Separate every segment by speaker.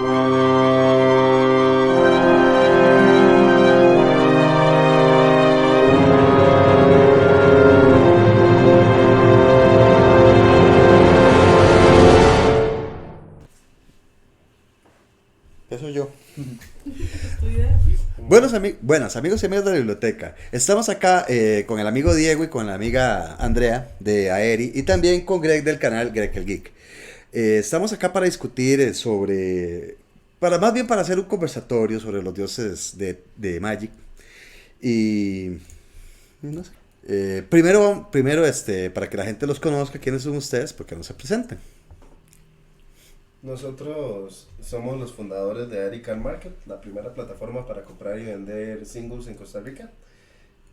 Speaker 1: Eso yo.
Speaker 2: Tu idea.
Speaker 1: Buenas amigos y amigas de la biblioteca. Estamos acá con el amigo Diego y con la amiga Andrea de Aeri y también con Greg del canal Greg el Geek. Estamos acá para discutir más bien para hacer un conversatorio sobre los dioses de Magic. Y no sé. Primero para que la gente los conozca, quiénes son ustedes, porque no se presenten.
Speaker 3: Nosotros somos los fundadores de Aeri Card Market, la primera plataforma para comprar y vender singles en Costa Rica.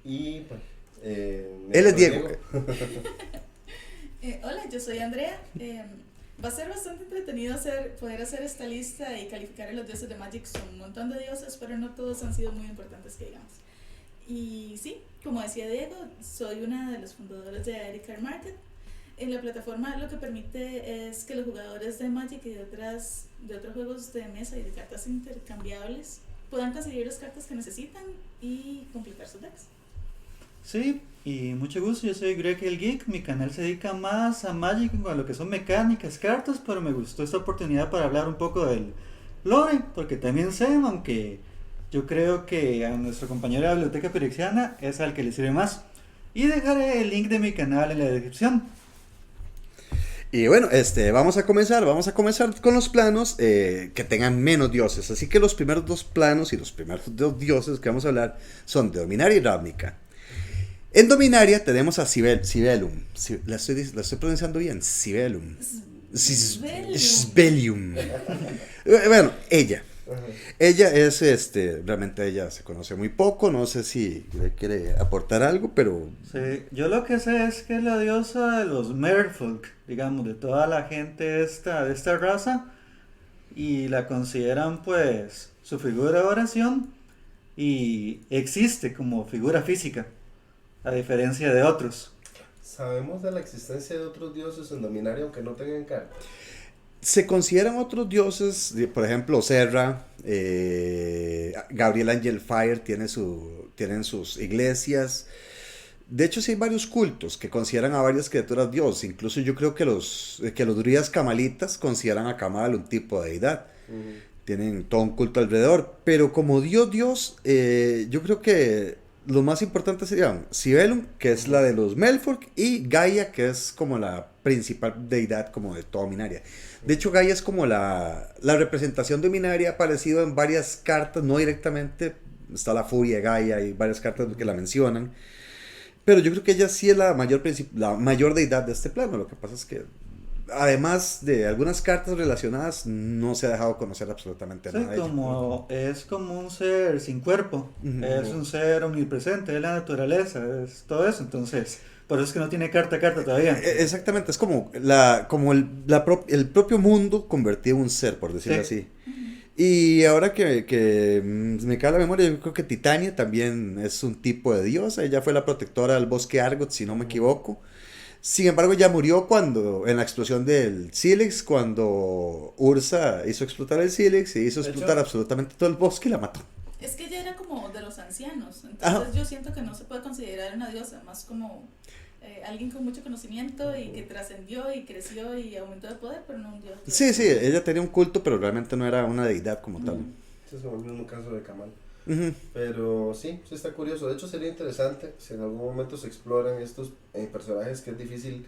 Speaker 3: Y pues,
Speaker 1: Él es Diego.
Speaker 2: Hola, yo soy Andrea. Va a ser bastante entretenido poder hacer esta lista y calificar a los dioses de Magic. Son un montón de dioses, pero no todos han sido muy importantes que digamos. Y sí, como decía Diego, soy una de los fundadores de Aeri Card Market. En la plataforma lo que permite es que los jugadores de Magic y de otros juegos de mesa y de cartas intercambiables puedan conseguir las cartas que necesitan y completar sus decks.
Speaker 4: Sí, y mucho gusto, yo soy Greg el Geek, mi canal se dedica más a Magic, a lo que son mecánicas, cartas, pero me gustó esta oportunidad para hablar un poco del lore, porque también sé, aunque yo creo que a nuestro compañero de la biblioteca pirexiana es al que le sirve más. Y dejaré el link de mi canal en la descripción.
Speaker 1: Y bueno, vamos a comenzar con los planos que tengan menos dioses. Así que los primeros dos planos y los primeros dos dioses que vamos a hablar son de Dominaria y Ravnica. En Dominaria tenemos a Sibelium. La estoy pronunciando bien, Sibelium. Sibelium. Bueno, ella. Ella es, realmente ella se conoce muy poco, no sé si quiere aportar algo, pero...
Speaker 4: Sí, yo lo que sé es que es la diosa de los Merfolk, digamos, de toda la gente de esta raza, y la consideran pues su figura de oración, y existe como figura física, a diferencia de otros.
Speaker 3: Sabemos de la existencia de otros dioses en Dominaria aunque no tengan cartas.
Speaker 1: Se consideran otros dioses, por ejemplo, Serra, Gabriel Angel Fire tienen sus iglesias. De hecho, sí hay varios cultos que consideran a varias criaturas dios. Incluso yo creo que los druidas camalitas consideran a Kamal un tipo de deidad. Tienen todo un culto alrededor. Pero como Dios, yo creo que los más importantes serían Sibelium, que es la de los Melfolk, y Gaia, que es como la principal deidad como de toda Dominaria. De hecho, Gaia es como la representación de Dominaria, ha aparecido en varias cartas, no directamente, está la furia de Gaia y varias cartas que la mencionan, pero yo creo que ella sí es la mayor deidad de este plano. Lo que pasa es que, además de algunas cartas relacionadas, no se ha dejado conocer absolutamente nada de ella.
Speaker 4: Es como un ser sin cuerpo, es un ser omnipresente, es la naturaleza, es todo eso, entonces... Por eso es que no tiene carta todavía.
Speaker 1: Exactamente, es como el propio mundo convertido en un ser, por decirlo así. Y ahora que me cae la memoria, yo creo que Titania también es un tipo de diosa. Ella fue la protectora del bosque Argot, si no me equivoco. Sin embargo, ya murió en la explosión del Sílex, cuando Ursa hizo explotar el Sílex y hizo explotar absolutamente todo el bosque y la mató.
Speaker 2: Es que ella era como de los ancianos, entonces yo siento que no se puede considerar una diosa, más como alguien con mucho conocimiento y que trascendió y creció y aumentó de poder, pero no un dios.
Speaker 1: Sí, ella tenía un culto, pero realmente no era una deidad como tal.
Speaker 3: Ese es el mismo caso de Kamal. Pero sí está curioso. De hecho, sería interesante si en algún momento se exploran estos personajes que es difícil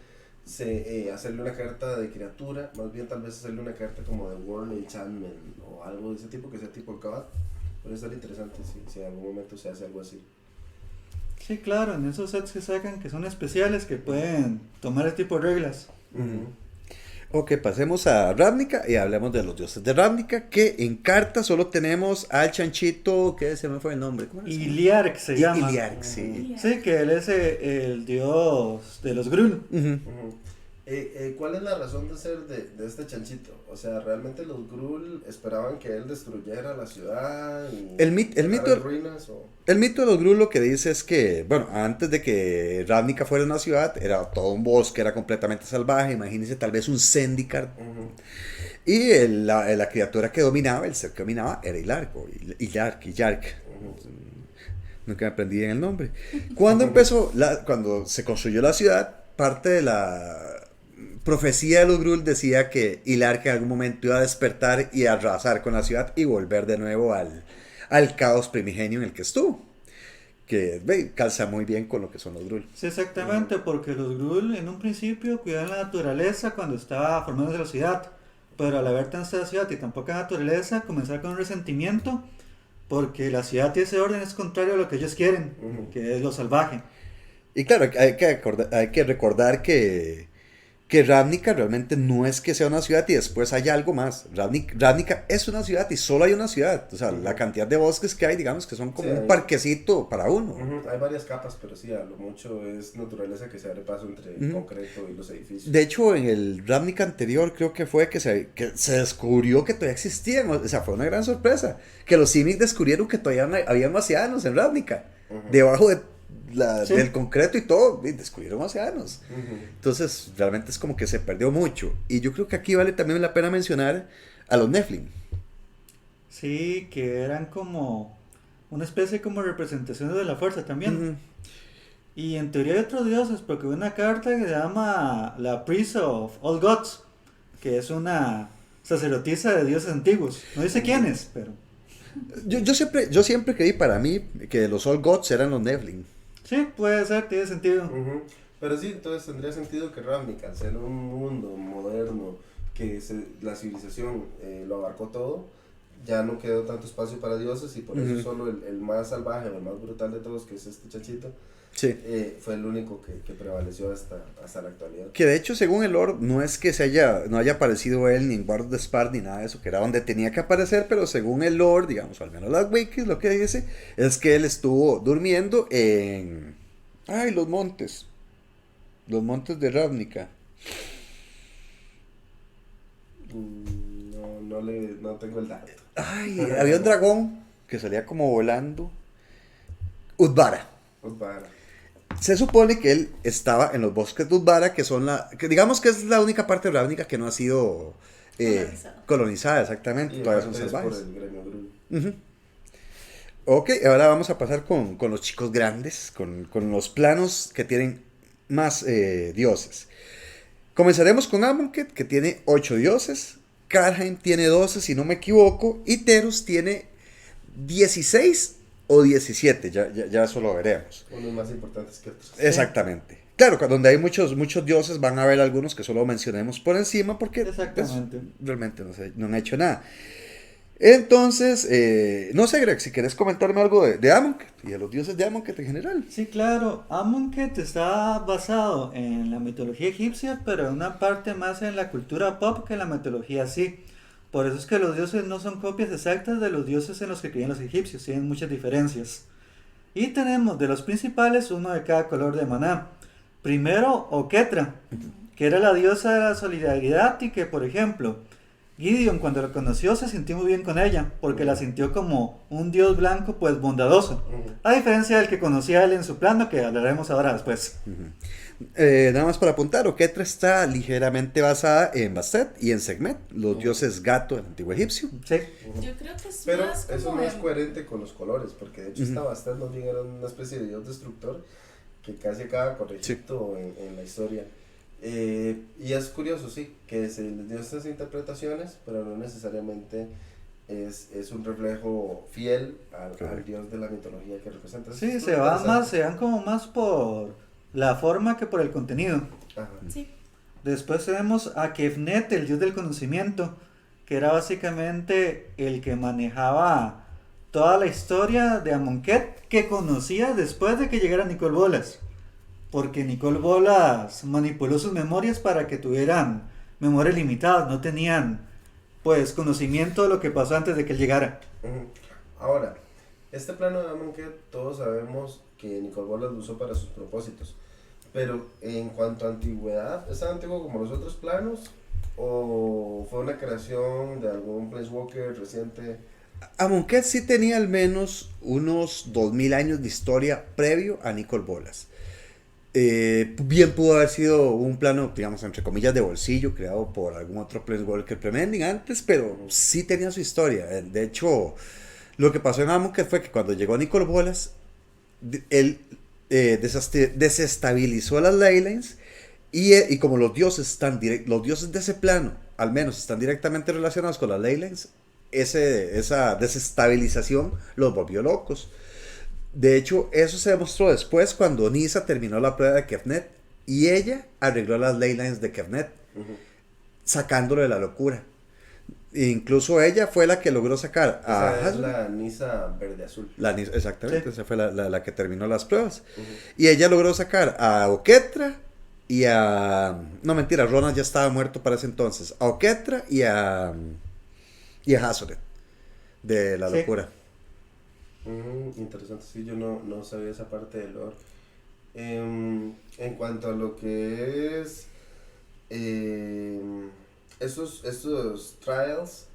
Speaker 3: hacerle una carta de criatura, más bien tal vez hacerle una carta como de World Enchantment o algo de ese tipo, que sea tipo Kabbalah. Puede estar interesante si en algún momento se hace algo así.
Speaker 4: Sí, claro, en esos sets que sacan que son especiales, que pueden tomar este tipo de reglas.
Speaker 1: Ok, pasemos a Ravnica y hablemos de los dioses de Ravnica, que en carta solo tenemos al chanchito, que se me fue el nombre. ¿Cómo era?
Speaker 4: Iliark se llama.
Speaker 1: Iliark, sí.
Speaker 4: Sí, que él es el dios de los Gruul.
Speaker 3: ¿Cuál es la razón de ser de este chanchito? O sea, ¿realmente los Gruul esperaban que él destruyera la ciudad y
Speaker 1: el mito
Speaker 3: ruinas?
Speaker 1: El mito de los Gruul lo que dice es que, bueno, antes de que Ravnica fuera una ciudad, era todo un bosque, era completamente salvaje. Imagínense tal vez un Zendikar. La criatura que dominaba, el ser que dominaba, era Ilarco, Ilark. Nunca me aprendí en el nombre. Cuando se construyó la ciudad, parte de la profecía de los Gruul decía que Ilark en algún momento iba a despertar y arrasar con la ciudad y volver de nuevo al caos primigenio en el que estuvo. Que calza muy bien con lo que son los Gruul.
Speaker 4: Sí, exactamente, porque los Gruul en un principio cuidaban la naturaleza cuando estaba formándose la ciudad, pero al haber tanta ciudad y tan poca naturaleza, comenzaron con un resentimiento, porque la ciudad y ese orden es contrario a lo que ellos quieren, que es lo salvaje.
Speaker 1: Y claro, hay que recordar que Ravnica realmente no es que sea una ciudad y después haya algo más. Ravnica es una ciudad y solo hay una ciudad. O sea, la cantidad de bosques que hay, digamos que son como un parquecito para uno.
Speaker 3: Hay varias capas, pero sí, a lo mucho es naturaleza que se abre paso entre el concreto y los edificios.
Speaker 1: De hecho, en el Ravnica anterior creo que fue que se descubrió que todavía existían. O sea, fue una gran sorpresa. Que los Simic descubrieron que todavía había océanos en Ravnica. Debajo del concreto y todo, y descubrieron océanos. Entonces, realmente es como que se perdió mucho. Y yo creo que aquí vale también la pena mencionar a los Nephilim.
Speaker 4: Sí, que eran como una especie como representaciones de la fuerza también. Y en teoría hay otros dioses, porque hay una carta que se llama la Priest of All Gods, que es una sacerdotisa de dioses antiguos. No dice quién es, pero...
Speaker 1: Yo siempre creí para mí que los All Gods eran los Nephilim.
Speaker 4: Sí, puede ser, tiene sentido.
Speaker 3: Pero sí, entonces tendría sentido que Ravnica, al ser un mundo moderno, que la civilización lo abarcó todo, ya no quedó tanto espacio para dioses y por eso solo el más salvaje o el más brutal de todos, que es este chachito, fue el único que prevaleció hasta la actualidad.
Speaker 1: Que de hecho, según el lore, no es que no haya aparecido él ni en Guard of the Spar ni nada de eso, que era donde tenía que aparecer, pero según el lore, digamos, o al menos las wikis, lo que dice es que él estuvo durmiendo en los montes de Ravnica.
Speaker 3: No tengo el dato.
Speaker 1: Había un dragón que salía como volando. Udvara. Se supone que él estaba en los bosques de Udvara, que digamos que es la única parte de Ravnica que no ha sido colonizada, exactamente. Todavía son salvajes.
Speaker 3: Por el gremio Gruul.
Speaker 1: Ok, ahora vamos a pasar con los chicos grandes, con los planos que tienen más dioses. Comenzaremos con Amonkhet, que tiene 8 dioses. Kaldheim tiene 12, si no me equivoco. Y Terus tiene 16 o 17, ya eso lo veremos.
Speaker 3: Unos más importantes que otros.
Speaker 1: Exactamente. Claro, donde hay muchos dioses van a haber algunos que solo mencionemos por encima porque pues, realmente no han hecho nada. Entonces, no sé, Greg, si querés comentarme algo de Amonkhet y de los dioses de Amonkhet en general.
Speaker 4: Sí, claro. Amonkhet está basado en la mitología egipcia, pero en una parte más en la cultura pop que en la mitología sí. Por eso es que los dioses no son copias exactas de los dioses en los que creían los egipcios, tienen muchas diferencias. Y tenemos de los principales uno de cada color de maná. Primero, Oketra, que era la diosa de la solidaridad y que, por ejemplo, Gideon cuando la conoció se sintió muy bien con ella, porque la sintió como un dios blanco pues bondadoso, a diferencia del que conocía a él en su plano, que hablaremos ahora después.
Speaker 1: Nada más para apuntar, Oketra está ligeramente basada en Bastet y en Sekhmet, los dioses gato del antiguo egipcio.
Speaker 4: Sí.
Speaker 2: Yo creo que es
Speaker 3: Pero
Speaker 2: más
Speaker 3: eso
Speaker 2: como
Speaker 3: no es coherente con los colores, porque de hecho esta Bastet más bien era una especie de dios destructor que casi acaba con Egipto en la historia. Y es curioso, sí, que se les dio estas interpretaciones, pero no necesariamente es un reflejo fiel al dios de la mitología que representa.
Speaker 4: Sí, se van como más por la forma que por el contenido.
Speaker 3: Ajá.
Speaker 2: Sí.
Speaker 4: Después tenemos a Kefnet, el dios del conocimiento, que era básicamente el que manejaba toda la historia de Amonkhet, que conocía después de que llegara Nicol Bolas. Porque Nicol Bolas manipuló sus memorias para que tuvieran memorias limitadas, no tenían pues conocimiento de lo que pasó antes de que él llegara.
Speaker 3: Ahora, este plano de Amonkhet todos sabemos que Nicol Bolas lo usó para sus propósitos, pero en cuanto a antigüedad, ¿es tan antiguo como los otros planos? ¿O fue una creación de algún Planeswalker reciente?
Speaker 1: Amonkhet sí tenía al menos unos 2000 años de historia previo a Nicol Bolas. Bien pudo haber sido un plano, digamos, entre comillas, de bolsillo, creado por algún otro Planeswalker Premending antes, pero sí tenía su historia. De hecho, lo que pasó en Amonkhet fue que cuando llegó Nicol Bolas, él desestabilizó las Leylines y como los dioses los dioses de ese plano, al menos, están directamente relacionados con las Leylines, esa desestabilización los volvió locos. De hecho, eso se demostró después cuando Nissa terminó la prueba de Kefnet y ella arregló las Leylines de Kefnet, sacándolo de la locura. E incluso ella fue la que logró sacar a
Speaker 3: Esa es la Nissa verde-azul.
Speaker 1: Exactamente,
Speaker 4: Sí.
Speaker 1: esa fue la que terminó las pruebas. Y ella logró sacar a Oketra y a... No, mentira, Ronan ya estaba muerto para ese entonces. A Oketra y a Hazoret de la
Speaker 4: Sí.
Speaker 1: locura.
Speaker 3: Interesante, sí, yo no sabía esa parte del lore. En cuanto a lo que es esos trials,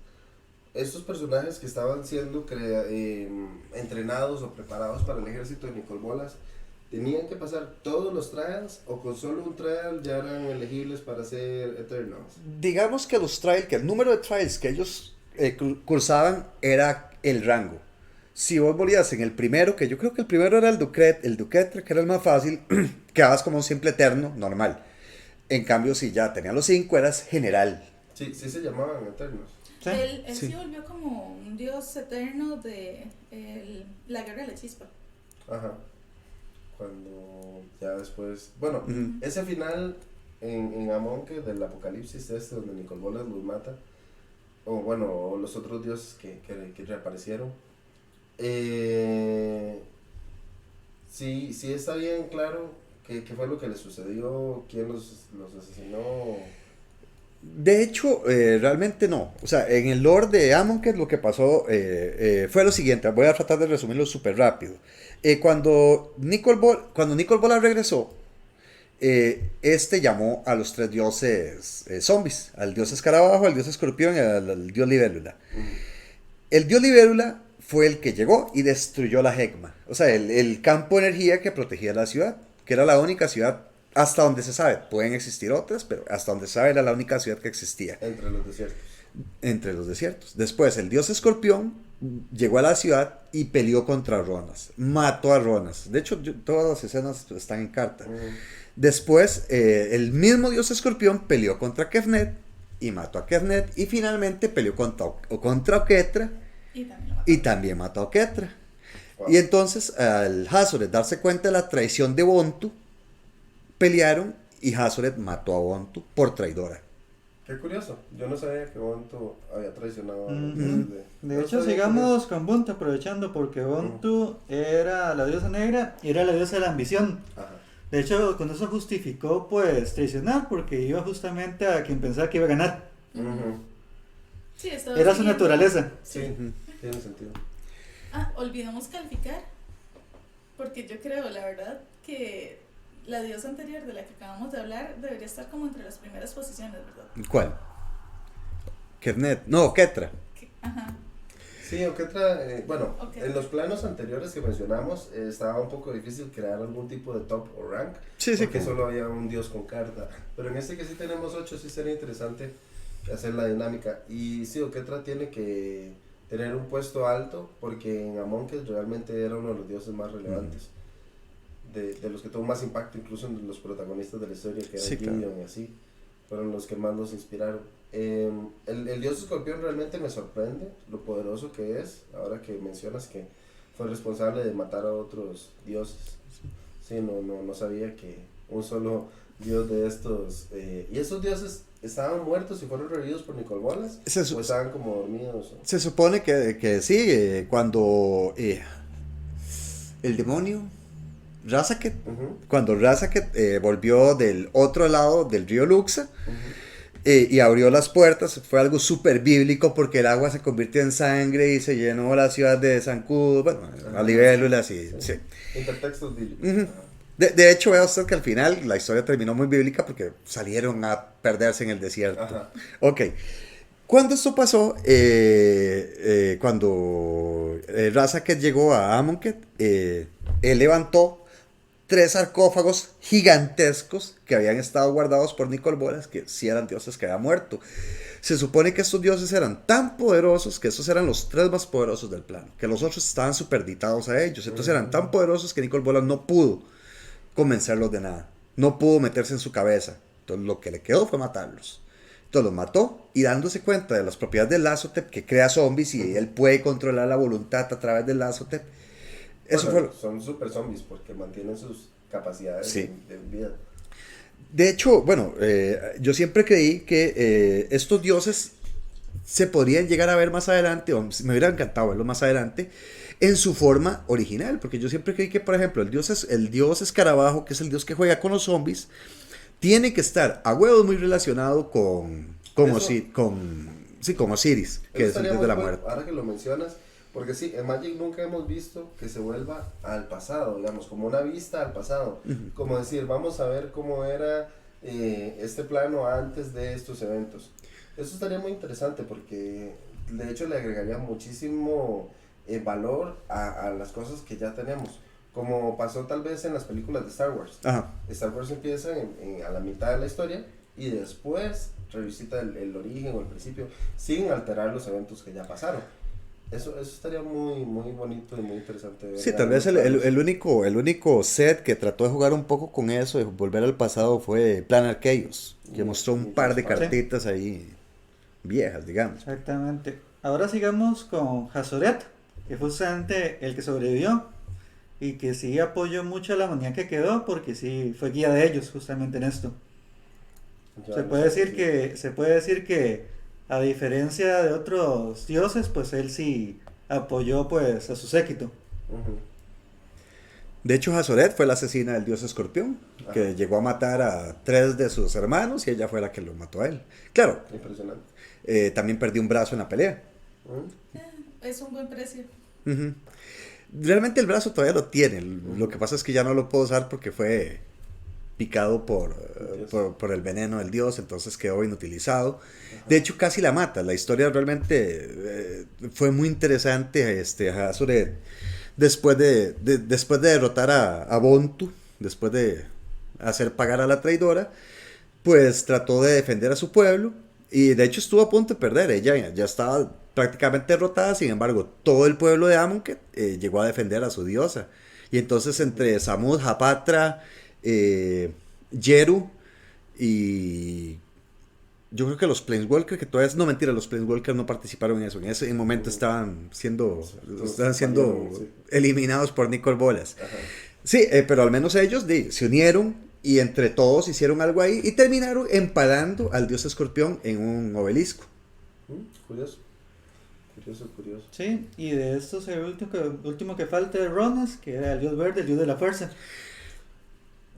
Speaker 3: estos personajes que estaban siendo entrenados o preparados para el ejército de Nicol Bolas, ¿tenían que pasar todos los trials o con solo un trial ya eran elegibles para ser Eternals?
Speaker 1: Digamos que que el número de trials que ellos cursaban era el rango. Si vos volvías en el primero, que yo creo que el primero era el Duquetre, que era el más fácil, quedabas como un simple eterno, normal. En cambio, si ya tenía los 5, eras general.
Speaker 3: Sí, sí se llamaban Eternals.
Speaker 4: Sí.
Speaker 2: Él
Speaker 1: Sí.
Speaker 2: sí volvió como un dios eterno de la guerra de la chispa.
Speaker 3: Ajá. Cuando ya después... Bueno,
Speaker 1: Ujú.
Speaker 3: ese final en Amonkhet del apocalipsis donde Nicol Bolas los mata, o bueno, o los otros dioses que reaparecieron, sí está bien claro qué fue lo que les sucedió, quién los asesinó.
Speaker 1: De hecho, realmente no. O sea, en el lore de Amonkhet lo que pasó fue lo siguiente. Voy a tratar de resumirlo súper rápido. Cuando Nicol Bolas regresó, este llamó a los 3 dioses zombies. Al dios escarabajo, al dios escorpión y al dios libélula. El dios libélula fue el que llegó y destruyó la Hegma. O sea, el campo de energía que protegía la ciudad, que era la única ciudad hasta donde se sabe. Pueden existir otras, pero hasta donde se sabe era la única ciudad que existía
Speaker 3: Entre los desiertos.
Speaker 1: entre los desiertos. Después, el dios escorpión llegó a la ciudad y peleó contra Ronas. Mató a Ronas. De hecho, todas las escenas están en carta. Después, el mismo dios escorpión peleó contra Kefnet y mató a Kefnet. Y finalmente peleó contra Oketra
Speaker 2: Y también lo mató.
Speaker 1: y también mató a Oketra.
Speaker 3: Wow.
Speaker 1: Y entonces, al Hazoret darse cuenta de la traición de Bontu, pelearon y Hazoret mató a Bontu por traidora.
Speaker 3: Qué curioso, yo no sabía que Bontu había traicionado a los
Speaker 4: Ujú.
Speaker 3: dioses
Speaker 4: De
Speaker 3: no
Speaker 4: hecho,
Speaker 3: sabía
Speaker 4: sigamos con Bontu, aprovechando porque Bontu era la diosa negra y era la diosa de la ambición.
Speaker 3: por eso. Ajá.
Speaker 4: De hecho, con eso justificó pues traicionar porque iba justamente a quien pensaba que iba a ganar.
Speaker 3: Ujú.
Speaker 2: Sí, estaba
Speaker 4: Era su
Speaker 2: siguiendo-
Speaker 4: naturaleza.
Speaker 3: Sí, tiene sentido.
Speaker 2: Olvidamos calificar. Porque yo creo, la verdad, que la diosa anterior de la que acabamos de hablar debería estar como entre las primeras posiciones, ¿verdad?
Speaker 1: ¿Cuál? Kefnet. No, Ketra.
Speaker 2: Ajá.
Speaker 3: Sí, Oketra, bueno,
Speaker 2: Ok.
Speaker 3: en los planos anteriores que mencionamos estaba un poco difícil crear algún tipo de top o rank,
Speaker 1: Sí, sí,
Speaker 3: porque
Speaker 1: que-
Speaker 3: solo había un dios con carta, pero en este que sí tenemos 8 sí sería interesante hacer la dinámica, y sí, Oketra tiene que tener un puesto alto, porque en Amonkhet realmente era uno de los dioses más relevantes, de los que tuvo más impacto, incluso en los protagonistas de la historia, que eran
Speaker 1: Sí, claro.
Speaker 3: Gideon y así, fueron los que más nos inspiraron. El dios escorpión realmente me sorprende lo poderoso que es, ahora que mencionas que fue responsable de matar a otros dioses. Sí, no sabía que un solo dios de estos... ¿Y esos dioses estaban muertos y fueron revividos por Nicol Bolas? ¿O estaban como dormidos?
Speaker 1: Se supone que sí, cuando el demonio, Razaket,
Speaker 3: Ujú,
Speaker 1: cuando Razaket volvió del otro lado del río Luxa
Speaker 3: ujú.
Speaker 1: y abrió las puertas, fue algo súper bíblico porque el agua se convirtió en sangre y se llenó la ciudad de zancudos, bueno, a libélulas y... Sí.
Speaker 3: Intertextos bíblicos.
Speaker 1: Ujú.
Speaker 3: Ajá.
Speaker 1: De hecho, vea usted que al final la historia terminó muy bíblica porque salieron a perderse en el desierto.
Speaker 3: Ajá.
Speaker 1: Ok. Cuando esto pasó, cuando Razaket llegó a Amonkhet, él levantó 3 sarcófagos gigantescos que habían estado guardados por Nicol Bolas, que sí eran dioses que habían muerto. Se supone que estos dioses eran tan poderosos que esos eran los 3 más poderosos del plano, que los otros estaban superditados a ellos. Entonces eran tan poderosos que Nicol Bolas no pudo convencerlos de nada, no pudo meterse en su cabeza. Entonces lo que le quedó fue matarlos. Entonces los mató y dándose cuenta de las propiedades del Lazotep, que crea zombies y él puede controlar la voluntad a través del Lazotep. Eso
Speaker 3: Bueno,
Speaker 1: fue...
Speaker 3: son super zombies porque mantienen sus capacidades
Speaker 1: Sí.
Speaker 3: de vida.
Speaker 1: De hecho, bueno, yo siempre creí que estos dioses se podrían llegar a ver más adelante, o me hubiera encantado verlos más adelante, en su forma original, porque yo siempre creí que, por ejemplo, el dios escarabajo, que es el dios que juega con los zombies, tiene que estar a huevos muy relacionado con Osiris, que es el
Speaker 3: estaría
Speaker 1: dios
Speaker 3: muy
Speaker 1: de la
Speaker 3: bueno,
Speaker 1: muerte.
Speaker 3: ahora que lo mencionas, porque sí, en Magic nunca hemos visto que se vuelva al pasado, digamos, como una vista al pasado. Como decir, vamos a ver cómo era este plano antes de estos eventos. Eso estaría muy interesante porque de hecho le agregaría muchísimo valor a las cosas que ya tenemos. Como pasó tal vez en las películas de Star Wars.
Speaker 1: Ajá.
Speaker 3: Star Wars empieza a la mitad de la historia y después revisita el origen o el principio sin alterar los eventos que ya pasaron. Eso estaría muy, muy bonito y muy interesante de ver.
Speaker 1: Sí, tal vez el único set que trató de jugar un poco con eso, de volver al pasado, fue Planar Chaos, que mostró un par de cartitas ahí viejas, digamos.
Speaker 4: Exactamente. Ahora sigamos con Hazoret, que fue justamente el que sobrevivió y que sí apoyó mucho a la manía que quedó, porque sí fue guía de ellos justamente en esto. Se puede decir que a diferencia de otros dioses, pues él sí apoyó pues a su séquito.
Speaker 3: Ujú.
Speaker 1: De hecho, Hazoret fue la asesina del dios escorpión, que llegó a matar a 3 de sus hermanos y ella fue la que lo mató a él. Claro,
Speaker 3: Impresionante.
Speaker 1: también perdió un brazo en la pelea.
Speaker 3: Ujú.
Speaker 2: Es un buen precio.
Speaker 1: Ujú. Realmente el brazo todavía lo tiene, lo que pasa es que ya no lo puedo usar porque fue picado por el veneno del dios, entonces quedó inutilizado. De hecho, casi la mata. La historia realmente fue muy interesante. Hazoret, después de derrotar a Bontu, después de hacer pagar a la traidora, pues trató de defender a su pueblo y de hecho estuvo a punto de perder. Ella ya estaba prácticamente derrotada, sin embargo, todo el pueblo de Amonkhet llegó a defender a su diosa. Y entonces entre Samud, Hapatra, Yeru y yo creo que los Planeswalkers, que todavía no mentira, los Planeswalkers no participaron en eso. En ese momento estaban siendo eliminados por Nicol Bolas.
Speaker 3: Ajá.
Speaker 1: Sí, pero al menos ellos se unieron y entre todos hicieron algo ahí y terminaron empalando al dios escorpión en un obelisco.
Speaker 3: Curioso. Curioso.
Speaker 4: Sí, y de estos el último que falta es Ronas, que era el dios verde, el dios de la fuerza.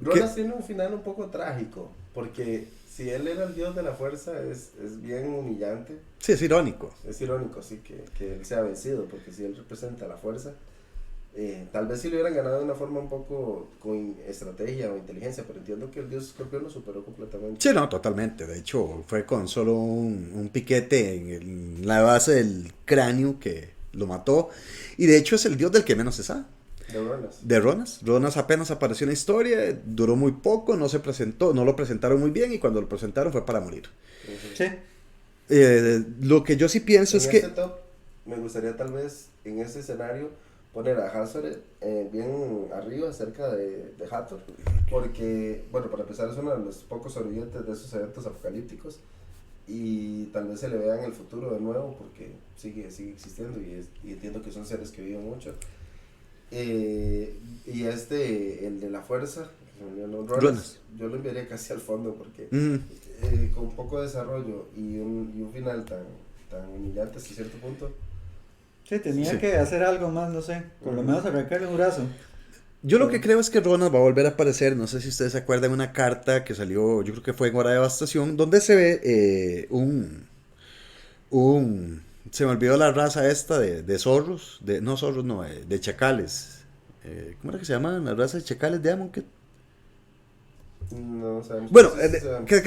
Speaker 3: Ronas tiene un final un poco trágico, porque si él era el dios de la fuerza es bien humillante.
Speaker 1: Sí, es irónico.
Speaker 3: Es irónico, sí, que él sea vencido, porque si él representa la fuerza, tal vez si lo hubieran ganado de una forma un poco con estrategia o inteligencia, pero entiendo que el dios escorpión lo superó completamente.
Speaker 1: Sí, no, totalmente. De hecho, fue con solo un piquete en la base del cráneo que lo mató. Y de hecho es el dios del que menos se sabe.
Speaker 3: De Ronas.
Speaker 1: De Ronas. Ronas apenas apareció en la historia, duró muy poco, no se presentó, no lo presentaron muy bien y cuando lo presentaron fue para morir.
Speaker 4: Sí.
Speaker 1: Lo que yo sí pienso
Speaker 3: En
Speaker 1: es
Speaker 3: este
Speaker 1: que...
Speaker 3: top, me gustaría tal vez en este escenario poner a Hazoret bien arriba, cerca de Hathor, porque, bueno, para empezar es uno de los pocos sobrevivientes de esos eventos apocalípticos y tal vez se le vea en el futuro de nuevo porque sigue existiendo y entiendo que son seres que viven mucho. Y el de la fuerza,
Speaker 1: Ronas.
Speaker 3: yo lo enviaría casi al fondo porque
Speaker 1: Mm,
Speaker 3: con poco desarrollo y un final tan humillante hasta cierto punto.
Speaker 4: Sí, tenía
Speaker 1: Sí.
Speaker 4: que hacer algo más, no sé, por lo menos arrancarle un brazo.
Speaker 1: yo lo que creo es que Ronas va a volver a aparecer, no sé si ustedes se acuerdan, una carta que salió, yo creo que fue en Hora de Devastación, donde se ve se me olvidó la raza esta de zorros, de chacales. ¿Cómo era que se llamaban las razas de chacales de Amonkhet?
Speaker 3: No sabemos.
Speaker 1: Bueno,
Speaker 3: Sí, sí,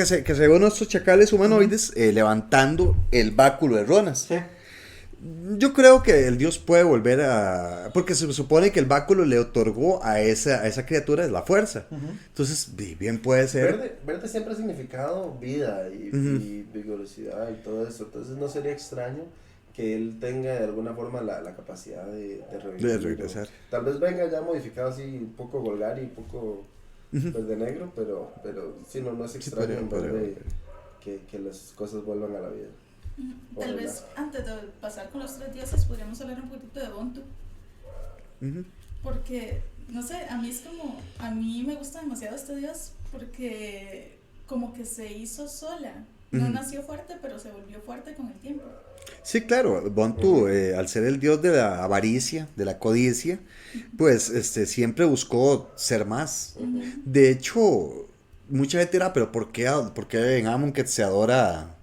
Speaker 3: sí.
Speaker 1: que se ven nuestros chacales humanoides levantando el báculo de Ronas.
Speaker 4: Sí.
Speaker 1: Yo creo que el dios puede volver a... Porque se supone que el báculo le otorgó a esa criatura la fuerza. Entonces, bien puede ser.
Speaker 3: Verde siempre ha significado vida y vigorosidad y todo eso. Entonces no sería extraño que él tenga de alguna forma la capacidad de
Speaker 1: De regresar.
Speaker 3: Tal vez venga ya modificado así, un poco Golgari, un poco verde negro, pero sí, no es extraño en verde que las cosas vuelvan a la vida.
Speaker 2: Tal vez antes de pasar con los 3 dioses podríamos hablar un poquito de Bontu. Porque, no sé, a mí me gusta demasiado este dios porque como que se hizo sola. No nació fuerte, pero se volvió fuerte con el tiempo.
Speaker 1: Sí, claro, Bontu, al ser el dios de la avaricia, de la codicia, pues siempre buscó ser más. De hecho, mucha gente dirá, pero ¿por qué en Amonkhet se adora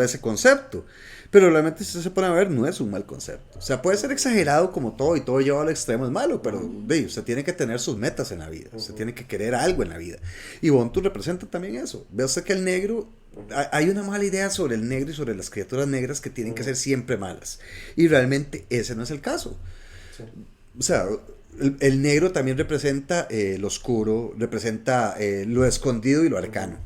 Speaker 1: ese concepto? Pero realmente si usted se pone a ver, no es un mal concepto. O sea, puede ser exagerado como todo y todo llevado al extremo es malo, pero usted tiene que tener sus metas en la vida, usted tiene que querer algo en la vida. Y Bontu representa también eso. Ve usted que el negro, hay una mala idea sobre el negro y sobre las criaturas negras que tienen que ser siempre malas. Y realmente ese no es el caso. Sí. O sea, el negro también representa lo oscuro, representa lo escondido y lo arcano.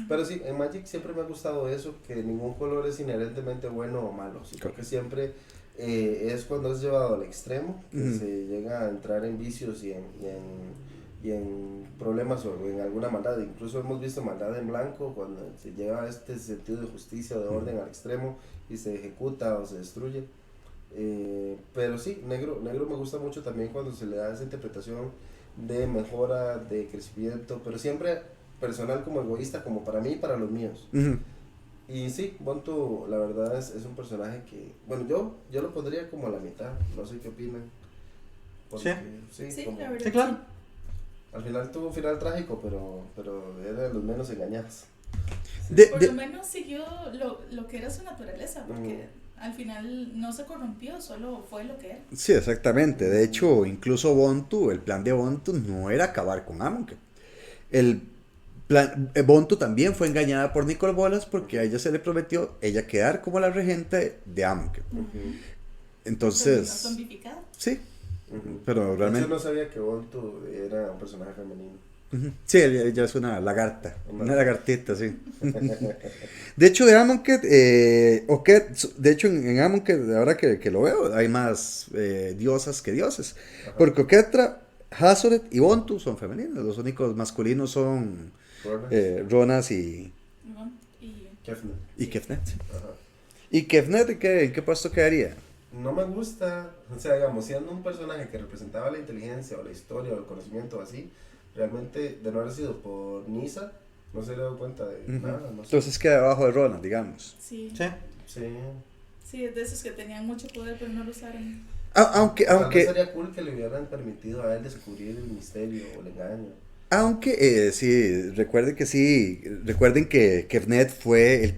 Speaker 3: Pero sí, en Magic siempre me ha gustado eso, que ningún color es inherentemente bueno o malo, sino que siempre es cuando es llevado al extremo, que se llega a entrar en vicios y en problemas o en alguna maldad. Incluso hemos visto maldad en blanco cuando se lleva a este sentido de justicia o de orden al extremo y se ejecuta o se destruye. Pero sí, negro me gusta mucho también cuando se le da esa interpretación de mejora, de crecimiento, pero siempre personal como egoísta, como para mí y para los míos. Y sí, Bontu la verdad es un personaje que, bueno, yo lo pondría como a la mitad, no sé qué opinan. Porque,
Speaker 2: sí,
Speaker 3: como,
Speaker 2: la verdad,
Speaker 4: sí, claro.
Speaker 3: Al final tuvo un final trágico, pero era de los menos engañados.
Speaker 2: Por lo menos siguió lo que era su naturaleza, porque al final no se corrompió, solo fue lo que era.
Speaker 1: Sí, exactamente. De hecho, incluso Bontu, el plan de Bontu no era acabar con Amonkhet. Bontu también fue engañada por Nicol Bolas porque a ella se le prometió ella quedar como la regente de Amonkhet. Entonces, sí, pero realmente
Speaker 3: yo no sabía que Bontu era un personaje femenino.
Speaker 1: Sí, ella es una lagarta, una lagartita, sí. De hecho, de Amonkhet, de hecho en Amonkhet, ahora que lo veo, hay más diosas que dioses. Porque Oketra, Hazoret y Bontu son femeninos, los únicos masculinos son Ronas y
Speaker 3: Kefnet.
Speaker 1: Y Kefnet. ¿Y Kefnet en qué puesto quedaría?
Speaker 3: No me gusta, o sea, digamos, siendo un personaje que representaba la inteligencia o la historia o el conocimiento así, realmente de no haber sido por Nissa, no se le dio cuenta de nada. No sé.
Speaker 1: Entonces queda debajo de Ronan, digamos.
Speaker 2: Sí, es de esos que tenían mucho poder pero no lo usaron.
Speaker 1: Aunque
Speaker 3: sería cool que le hubieran permitido a él descubrir el misterio o el engaño.
Speaker 1: Aunque recuerden que Kefnet fue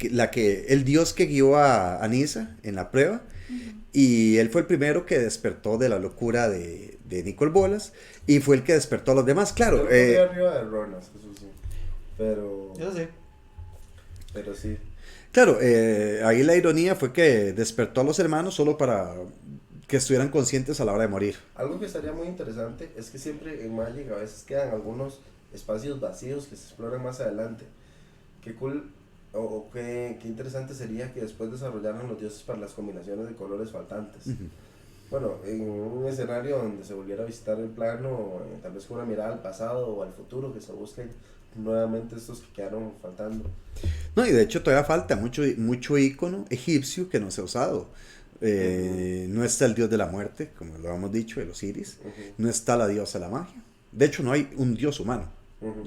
Speaker 1: el dios que guió a Nissa en la prueba, y él fue el primero que despertó de la locura de Nicol Bolas, y fue el que despertó a los demás, claro.
Speaker 3: Yo arriba de Ronas, eso sí, pero...
Speaker 4: Yo sí.
Speaker 3: Pero sí.
Speaker 1: Claro, ahí la ironía fue que despertó a los hermanos solo para que estuvieran conscientes a la hora de morir.
Speaker 3: Algo que estaría muy interesante es que siempre en Magic a veces quedan algunos espacios vacíos que se exploran más adelante. Qué cool o qué interesante sería que después desarrollaran los dioses para las combinaciones de colores faltantes. Bueno, en un escenario donde se volviera a visitar el plano, tal vez con una mirada al pasado o al futuro, que se busquen nuevamente estos que quedaron faltando.
Speaker 1: No, y de hecho todavía falta mucho ícono egipcio que no se ha usado. No está el dios de la muerte, como lo hemos dicho, el Osiris. No está la diosa de la magia. De hecho, no hay un dios humano.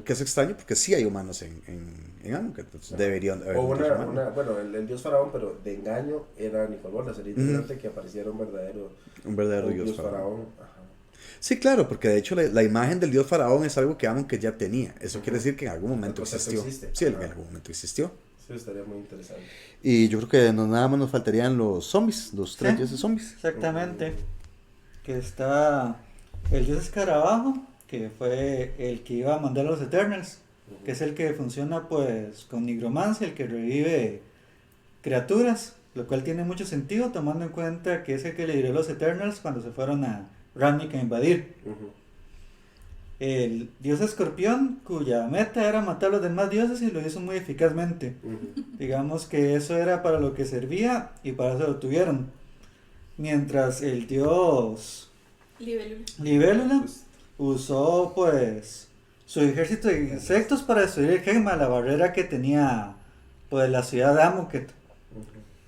Speaker 1: Que es extraño porque sí hay humanos en Amonkhet, entonces deberían haber un dios humano.
Speaker 3: Bueno, el dios faraón, pero de engaño era Nicol Bolas. Sería interesante que apareciera un verdadero
Speaker 1: dios faraón. Sí, claro, porque de hecho la imagen del dios faraón es algo que Amonkhet ya tenía. Eso quiere decir que en algún momento existió. Sí, en algún momento existió.
Speaker 3: Sí, estaría muy interesante.
Speaker 1: Y yo creo que nada más nos faltarían los zombies, los 3 dioses zombies.
Speaker 4: Exactamente. Que está el dios escarabajo, que fue el que iba a mandar a los Eternals, que es el que funciona pues con nigromancia, el que revive criaturas lo cual tiene mucho sentido tomando en cuenta que es el que lideró los Eternals cuando se fueron a Ravnica a invadir.
Speaker 3: Ujú.
Speaker 4: El dios escorpión, cuya meta era matar a los demás dioses y lo hizo muy eficazmente.
Speaker 3: Ujú.
Speaker 4: Digamos que eso era para lo que servía y para eso lo tuvieron. Mientras el dios
Speaker 2: Libélula.
Speaker 4: Libélula
Speaker 3: Pues,
Speaker 4: usó pues su ejército de insectos para destruir el Gemma, la barrera que tenía pues la ciudad de Amonkhet.
Speaker 3: ujú.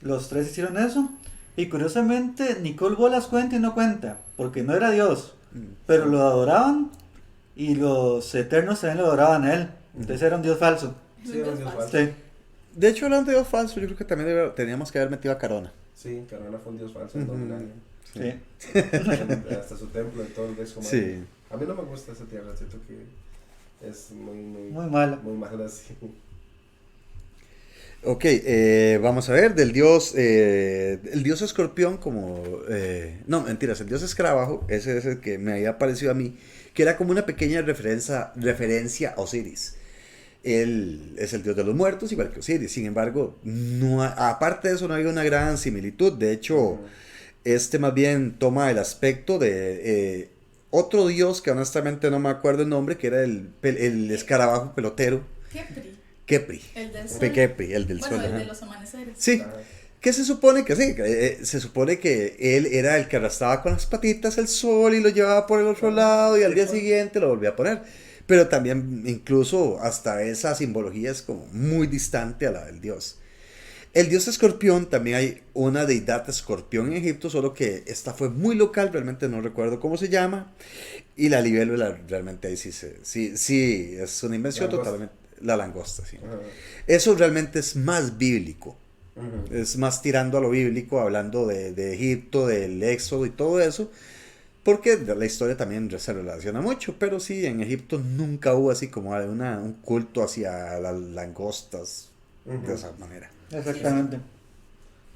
Speaker 4: Los tres hicieron eso y curiosamente Nicole Bolas cuenta y no cuenta, porque no era dios, pero lo adoraban y los eternos también lo adoraban a él. Entonces era un dios falso.
Speaker 3: Sí, era un dios falso.
Speaker 4: Sí,
Speaker 1: De hecho, hablando de Dios falso, yo creo que también teníamos que haber metido a Carona.
Speaker 3: Sí, Carona fue un dios falso en
Speaker 1: Ujú.
Speaker 3: Dominaria.
Speaker 4: sí.
Speaker 3: Hasta su templo y todo el resto.
Speaker 1: Sí.
Speaker 3: A mí no me gusta esa tierra, siento que es
Speaker 4: Muy mala.
Speaker 3: muy mala, sí.
Speaker 1: Ok, vamos a ver, el dios escorpión como, no, mentiras, el dios escarabajo, ese es el que me había parecido a mí, que era como una pequeña referencia a Osiris. Él es el dios de los muertos, igual que Osiris, sin embargo, no, aparte de eso no hay una gran similitud, de hecho,
Speaker 3: Ujú.
Speaker 1: este más bien toma el aspecto de otro dios que honestamente no me acuerdo el nombre, que era el escarabajo pelotero,
Speaker 2: Kepri.
Speaker 1: Kepri.
Speaker 2: El del sol.
Speaker 1: Kepri, el del
Speaker 2: Bueno,
Speaker 1: sol.
Speaker 2: el
Speaker 1: ajá.
Speaker 2: de los amaneceres.
Speaker 1: Sí,
Speaker 3: Ajá.
Speaker 1: que se supone que sí, se supone que él era el que arrastraba con las patitas el sol y lo llevaba por el otro lado y al día siguiente lo volvía a poner. Pero también incluso hasta esa simbología es como muy distante a la del dios. El dios escorpión, también hay una deidad escorpión en Egipto, solo que esta fue muy local, realmente no recuerdo cómo se llama. Y la libélula realmente ahí sí, es una invención
Speaker 3: Langosta.
Speaker 1: totalmente. La langosta, sí.
Speaker 3: Ajá.
Speaker 1: Eso realmente es más bíblico.
Speaker 3: Ujú.
Speaker 1: Es más tirando a lo bíblico, hablando de Egipto, del Éxodo y todo eso, porque la historia también se relaciona mucho, pero sí, en Egipto nunca hubo así como un culto hacia las langostas
Speaker 3: Ujú.
Speaker 1: de esa manera.
Speaker 4: Exactamente.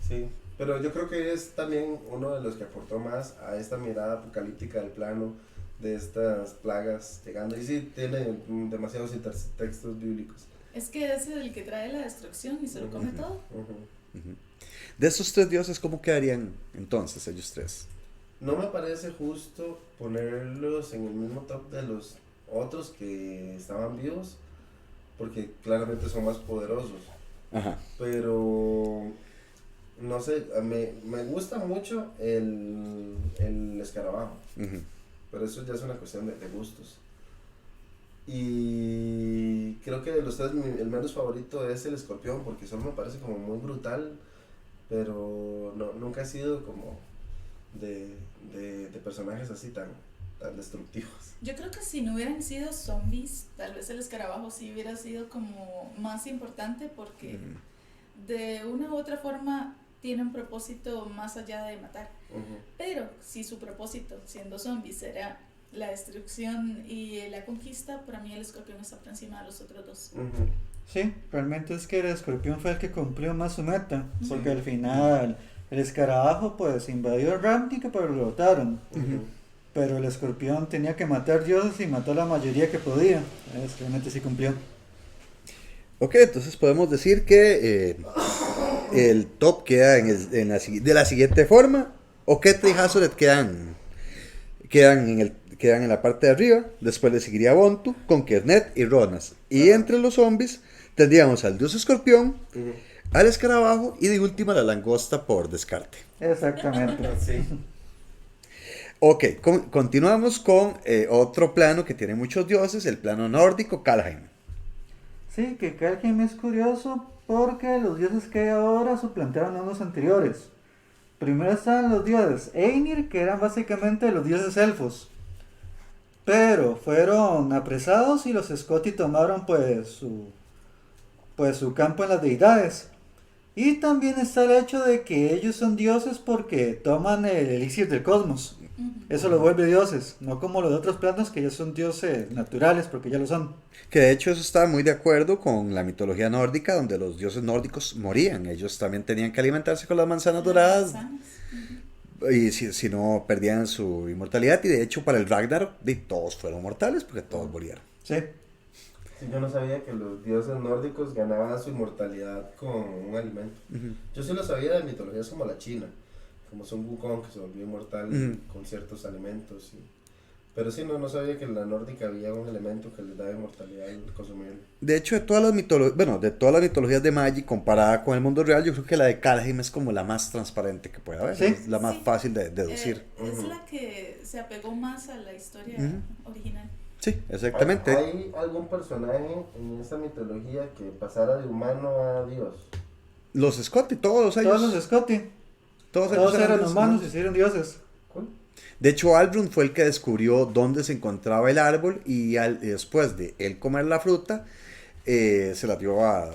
Speaker 3: Sí, pero yo creo que es también uno de los que aportó más a esta mirada apocalíptica del plano de estas plagas llegando. Y sí, tiene demasiados textos bíblicos.
Speaker 2: Es que ese es el que trae la destrucción y se lo come
Speaker 1: Ujú.
Speaker 2: todo.
Speaker 3: Ujú.
Speaker 1: Ujú. De esos tres dioses, ¿cómo quedarían entonces ellos tres?
Speaker 3: No me parece justo ponerlos en el mismo top de los otros que estaban vivos, porque claramente son más poderosos.
Speaker 1: Ajá.
Speaker 3: Pero no sé, me gusta mucho el escarabajo,
Speaker 1: Ujú.
Speaker 3: pero eso ya es una cuestión de gustos. Y creo que de los tres el menos favorito es el escorpión, porque solo me parece como muy brutal, pero no, nunca he sido como de personajes así tan destructivos.
Speaker 2: Yo creo que si no hubieran sido zombies, tal vez el escarabajo sí hubiera sido como más importante porque
Speaker 1: Ujú.
Speaker 2: de una u otra forma tiene un propósito más allá de matar.
Speaker 3: Ujú.
Speaker 2: Pero si su propósito, siendo zombies, era la destrucción y la conquista, para mí el escorpión está por encima de los otros dos.
Speaker 3: Ujú.
Speaker 4: Sí, realmente es que el escorpión fue el que cumplió más su meta,
Speaker 2: Sí.
Speaker 4: porque al final el escarabajo pues invadió Ravnica pero lo botaron.
Speaker 3: Ujú.
Speaker 4: Pero el escorpión tenía que matar dioses y mató a la mayoría que podía. Realmente sí cumplió.
Speaker 1: Ok, entonces podemos decir que el top queda de la siguiente forma. Oketa y Hazoret quedan en la parte de arriba. Después le seguiría Bontu con Kernet y Ronas. Y entre los zombies tendríamos al dios escorpión,
Speaker 3: Ujú.
Speaker 1: al escarabajo y de última la langosta por descarte.
Speaker 4: Exactamente.
Speaker 3: Sí.
Speaker 1: Ok, continuamos con otro plano que tiene muchos dioses, el plano nórdico, Kaldheim.
Speaker 4: Sí, que Kaldheim es curioso porque los dioses que hay ahora suplantaron a unos anteriores. Primero estaban los dioses Einir, que eran básicamente los dioses elfos. Pero fueron apresados y los Scoti tomaron pues su campo en las deidades. Y también está el hecho de que ellos son dioses porque toman el elixir del cosmos.
Speaker 2: Ujú.
Speaker 4: Eso los vuelve dioses, no como los de otros planos que ya son dioses naturales porque ya lo son.
Speaker 1: Que de hecho eso está muy de acuerdo con la mitología nórdica, donde los dioses nórdicos morían. Ellos también tenían que alimentarse con las manzanas doradas.
Speaker 2: Manzanas. Ujú.
Speaker 1: Y si no, perdían su inmortalidad. Y de hecho, para el Ragnarok, todos fueron mortales porque todos murieron.
Speaker 4: Sí.
Speaker 3: Sí, yo no sabía que los dioses nórdicos ganaban su inmortalidad con un alimento.
Speaker 1: Ujú.
Speaker 3: Yo sí lo sabía de mitologías como la China, como Son Wukong, que se volvió inmortal con ciertos alimentos. Pero sí, no sabía que en la nórdica había un elemento que les daba inmortalidad al consumirlo.
Speaker 1: De hecho, de todas las mitologías, bueno, de todas las mitologías de Magic comparada con el mundo real, yo creo que la de Kaldheim es como la más transparente que puede haber,
Speaker 4: Sí.
Speaker 1: es la más
Speaker 2: Sí.
Speaker 1: fácil de deducir.
Speaker 2: Es la que se apegó más a la historia original.
Speaker 1: Sí, exactamente.
Speaker 3: ¿Hay algún personaje en esa mitología que pasara de humano a Dios?
Speaker 1: Los Scotty, todos ellos.
Speaker 4: Todos los Scotty,
Speaker 1: Todos
Speaker 4: todos
Speaker 1: ellos
Speaker 4: eran
Speaker 1: dioses,
Speaker 4: humanos
Speaker 1: ¿no?
Speaker 4: y se hicieron dioses.
Speaker 3: ¿Cuál?
Speaker 1: De hecho, Albrun fue el que descubrió dónde se encontraba el árbol y después de él comer la fruta, se la dio a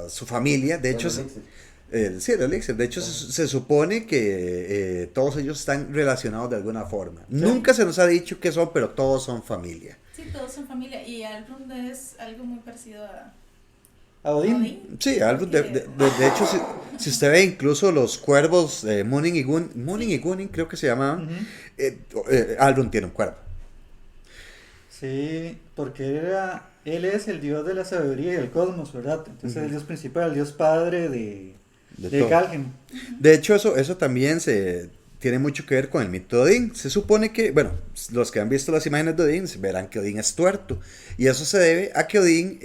Speaker 1: su familia. De hecho,
Speaker 3: El elixir.
Speaker 1: sí, el elixir. De hecho, se supone que todos ellos están relacionados de alguna forma. Nunca se nos ha dicho qué son, pero todos son familia.
Speaker 2: Sí, todos son familia. Y Albrun es algo muy parecido a
Speaker 4: A Odín.
Speaker 2: Odín.
Speaker 1: Sí, Albrun, de hecho, si usted ve incluso los cuervos, Munin y Gunin, creo que se llamaban, Albrun tiene un cuervo.
Speaker 4: Sí, porque él es el dios de la sabiduría y del cosmos, ¿verdad? Entonces el dios principal, el dios padre
Speaker 1: De
Speaker 4: de
Speaker 1: todo.
Speaker 4: Kaldheim.
Speaker 1: De hecho, eso también tiene mucho que ver con el mito de Odín. Se supone que, bueno, los que han visto las imágenes de Odín verán que Odín es tuerto. Y eso se debe a que Odín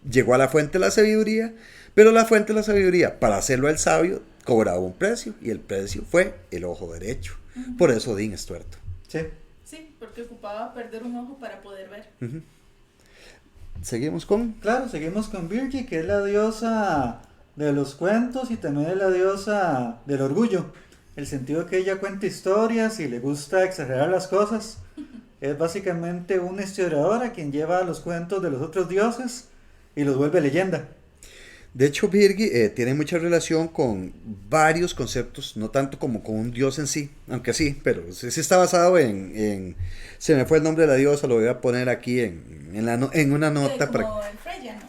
Speaker 1: llegó a la fuente de la sabiduría, pero la fuente de la sabiduría, para hacerlo el sabio, cobraba un precio, y el precio fue el ojo derecho. Por eso Odín es tuerto.
Speaker 4: Sí.
Speaker 2: Sí, porque ocupaba perder un ojo para poder ver.
Speaker 1: Seguimos con...
Speaker 4: Claro, seguimos con Virgi, que es la diosa de los cuentos y también es la diosa del orgullo. El sentido que ella cuenta historias y le gusta exagerar las cosas. Es básicamente una historiadora quien lleva los cuentos de los otros dioses y los vuelve leyenda.
Speaker 1: De hecho, Virgi tiene mucha relación con varios conceptos, no tanto como con un dios en sí, aunque sí, pero sí está basado se me fue el nombre de la diosa, lo voy a poner aquí en una nota.
Speaker 2: Como el Freya, ¿no?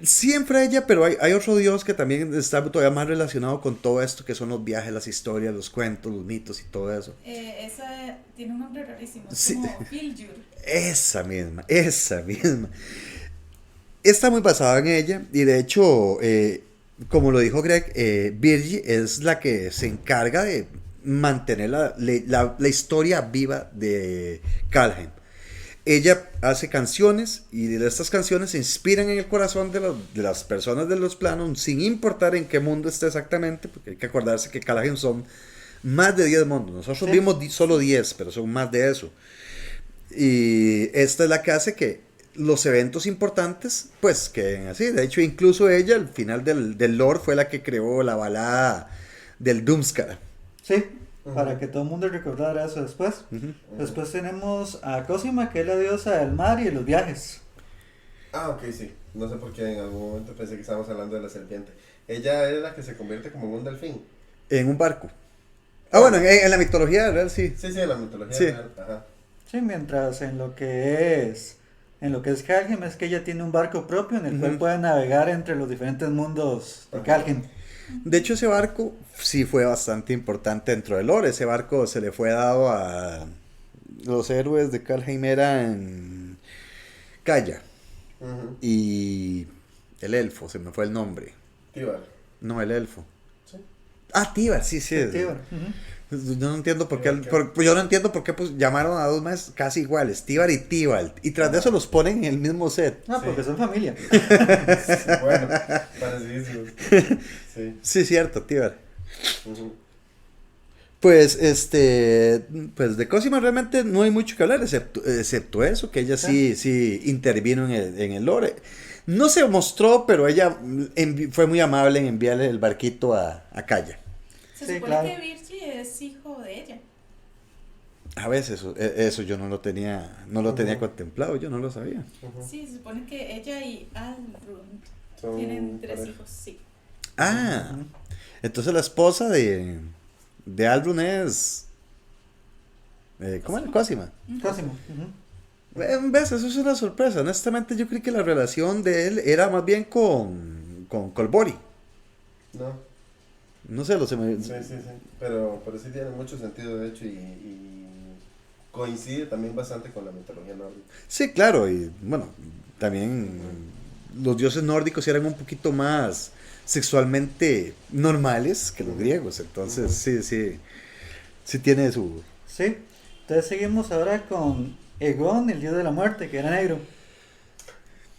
Speaker 1: Sí, en Freya, pero hay otro dios que también está todavía más relacionado con todo esto, que son los viajes, las historias, los cuentos, los mitos y todo eso.
Speaker 2: Esa tiene un nombre rarísimo, es
Speaker 1: Sí.
Speaker 2: como Filjur.
Speaker 1: Esa misma. Está muy basada en ella y de hecho, como lo dijo Greg, Virgi es la que se encarga de mantener la historia viva de Kaldheim. Ella hace canciones y de estas canciones se inspiran en el corazón de las personas de los planos, sin importar en qué mundo esté exactamente, porque hay que acordarse que Kaldheim son más de 10 mundos. Nosotros
Speaker 4: Sí.
Speaker 1: vimos solo 10, pero son más de eso. Y esta es la que hace que los eventos importantes pues queden así. De hecho, incluso ella al final del lore fue la que creó la balada del Doomskar.
Speaker 4: Sí, para que todo el mundo recordara eso después. Después tenemos a Cosima, que es la diosa del mar y de los viajes.
Speaker 3: Ah, ok, sí. No sé por qué en algún momento pensé que estábamos hablando de la serpiente. Ella es la que se convierte como en un delfín.
Speaker 1: En un barco. Ah, bueno, en la mitología real sí.
Speaker 3: Sí, en la mitología
Speaker 1: Sí.
Speaker 3: real. Ajá.
Speaker 4: Sí, mientras en lo que es Kaldheim es que ella tiene un barco propio en el cual puede navegar entre los diferentes mundos de
Speaker 3: Ajá.
Speaker 4: Kaldheim.
Speaker 1: De hecho, ese barco sí fue bastante importante dentro del lore. Ese barco se le fue dado a los héroes de Kaldheim, eran Kaya
Speaker 3: Ujú.
Speaker 1: y el elfo, se me fue el nombre.
Speaker 3: Tíbar.
Speaker 1: No, el elfo.
Speaker 3: Sí.
Speaker 1: Ah, Tíbar, sí.
Speaker 4: Tíbar.
Speaker 1: Yo no entiendo por qué, yo no entiendo por qué pues, llamaron a dos más casi iguales, Tíbar y Tibalt, y tras de eso los ponen en el mismo set.
Speaker 4: Ah,
Speaker 3: Sí.
Speaker 4: porque son familia.
Speaker 3: Sí, bueno, parecidísimos. Sí.
Speaker 1: Sí, cierto, Tíbar.
Speaker 3: Ujú.
Speaker 1: Pues, pues de Cosima realmente no hay mucho que hablar, excepto eso, que ella sí intervino en el lore. No se mostró, pero ella fue muy amable en enviarle el barquito a Kaya.
Speaker 2: Se
Speaker 4: Sí,
Speaker 2: supone
Speaker 4: claro.
Speaker 2: que Virgi es hijo de ella.
Speaker 1: A veces eso yo no lo tenía contemplado, yo no lo sabía.
Speaker 3: Ujú.
Speaker 2: Sí, se supone que ella y Albrun
Speaker 3: Son
Speaker 2: tienen 3
Speaker 3: pareja.
Speaker 2: hijos, sí.
Speaker 1: Ah, entonces la esposa de Albrun es... ¿Cómo era? Cosima.
Speaker 4: Cosimo.
Speaker 1: ¿Ves? Eso es una sorpresa. Honestamente yo creí que la relación de él era más bien con Colbori.
Speaker 3: No.
Speaker 1: No sé,
Speaker 3: Sí. Pero sí tiene mucho sentido, de hecho, y coincide también bastante con la mitología nórdica.
Speaker 1: Sí, claro, y bueno, también los dioses nórdicos eran un poquito más sexualmente normales que los griegos, entonces sí tiene su...
Speaker 4: Sí, entonces seguimos ahora con Egon, el dios de la muerte, que era negro.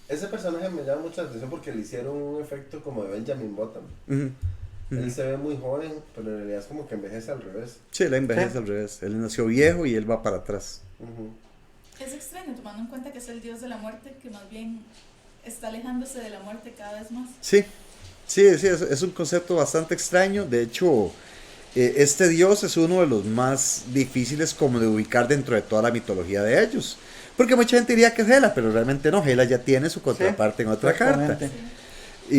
Speaker 3: Ese personaje me llama mucho la atención porque le hicieron un efecto como de Benjamin Button.
Speaker 1: Ujú,
Speaker 3: Él
Speaker 1: ujú.
Speaker 3: se ve muy joven, pero en realidad es como que envejece al revés.
Speaker 1: Sí, él envejece
Speaker 4: Sí.
Speaker 1: al revés, él nació viejo y él va para atrás.
Speaker 3: Ujú.
Speaker 2: Es extraño, tomando en cuenta que es el dios de la muerte, que más bien está alejándose de la muerte cada vez más.
Speaker 1: Sí, es un concepto bastante extraño, de hecho, este dios es uno de los más difíciles como de ubicar dentro de toda la mitología de ellos. Porque mucha gente diría que es Hela, pero realmente no, Hela ya tiene su contraparte en otra carta.
Speaker 4: Exactamente.
Speaker 2: Sí.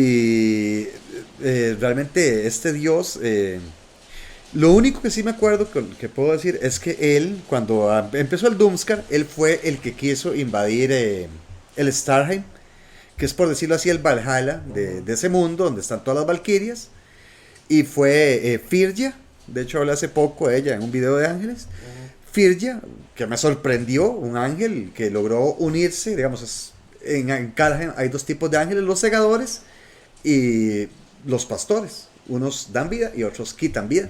Speaker 1: Y realmente este dios, lo único que sí me acuerdo que puedo decir es que él, cuando empezó el Doomskar, él fue el que quiso invadir el Starheim, que es por decirlo así el Valhalla de ese mundo donde están todas las Valquirias. Y fue Firja, de hecho hablé hace poco de ella en un video de ángeles. Firja, que me sorprendió, un ángel que logró unirse, digamos, en Kaldheim hay dos tipos de ángeles, los segadores y los pastores. Unos dan vida y otros quitan vida.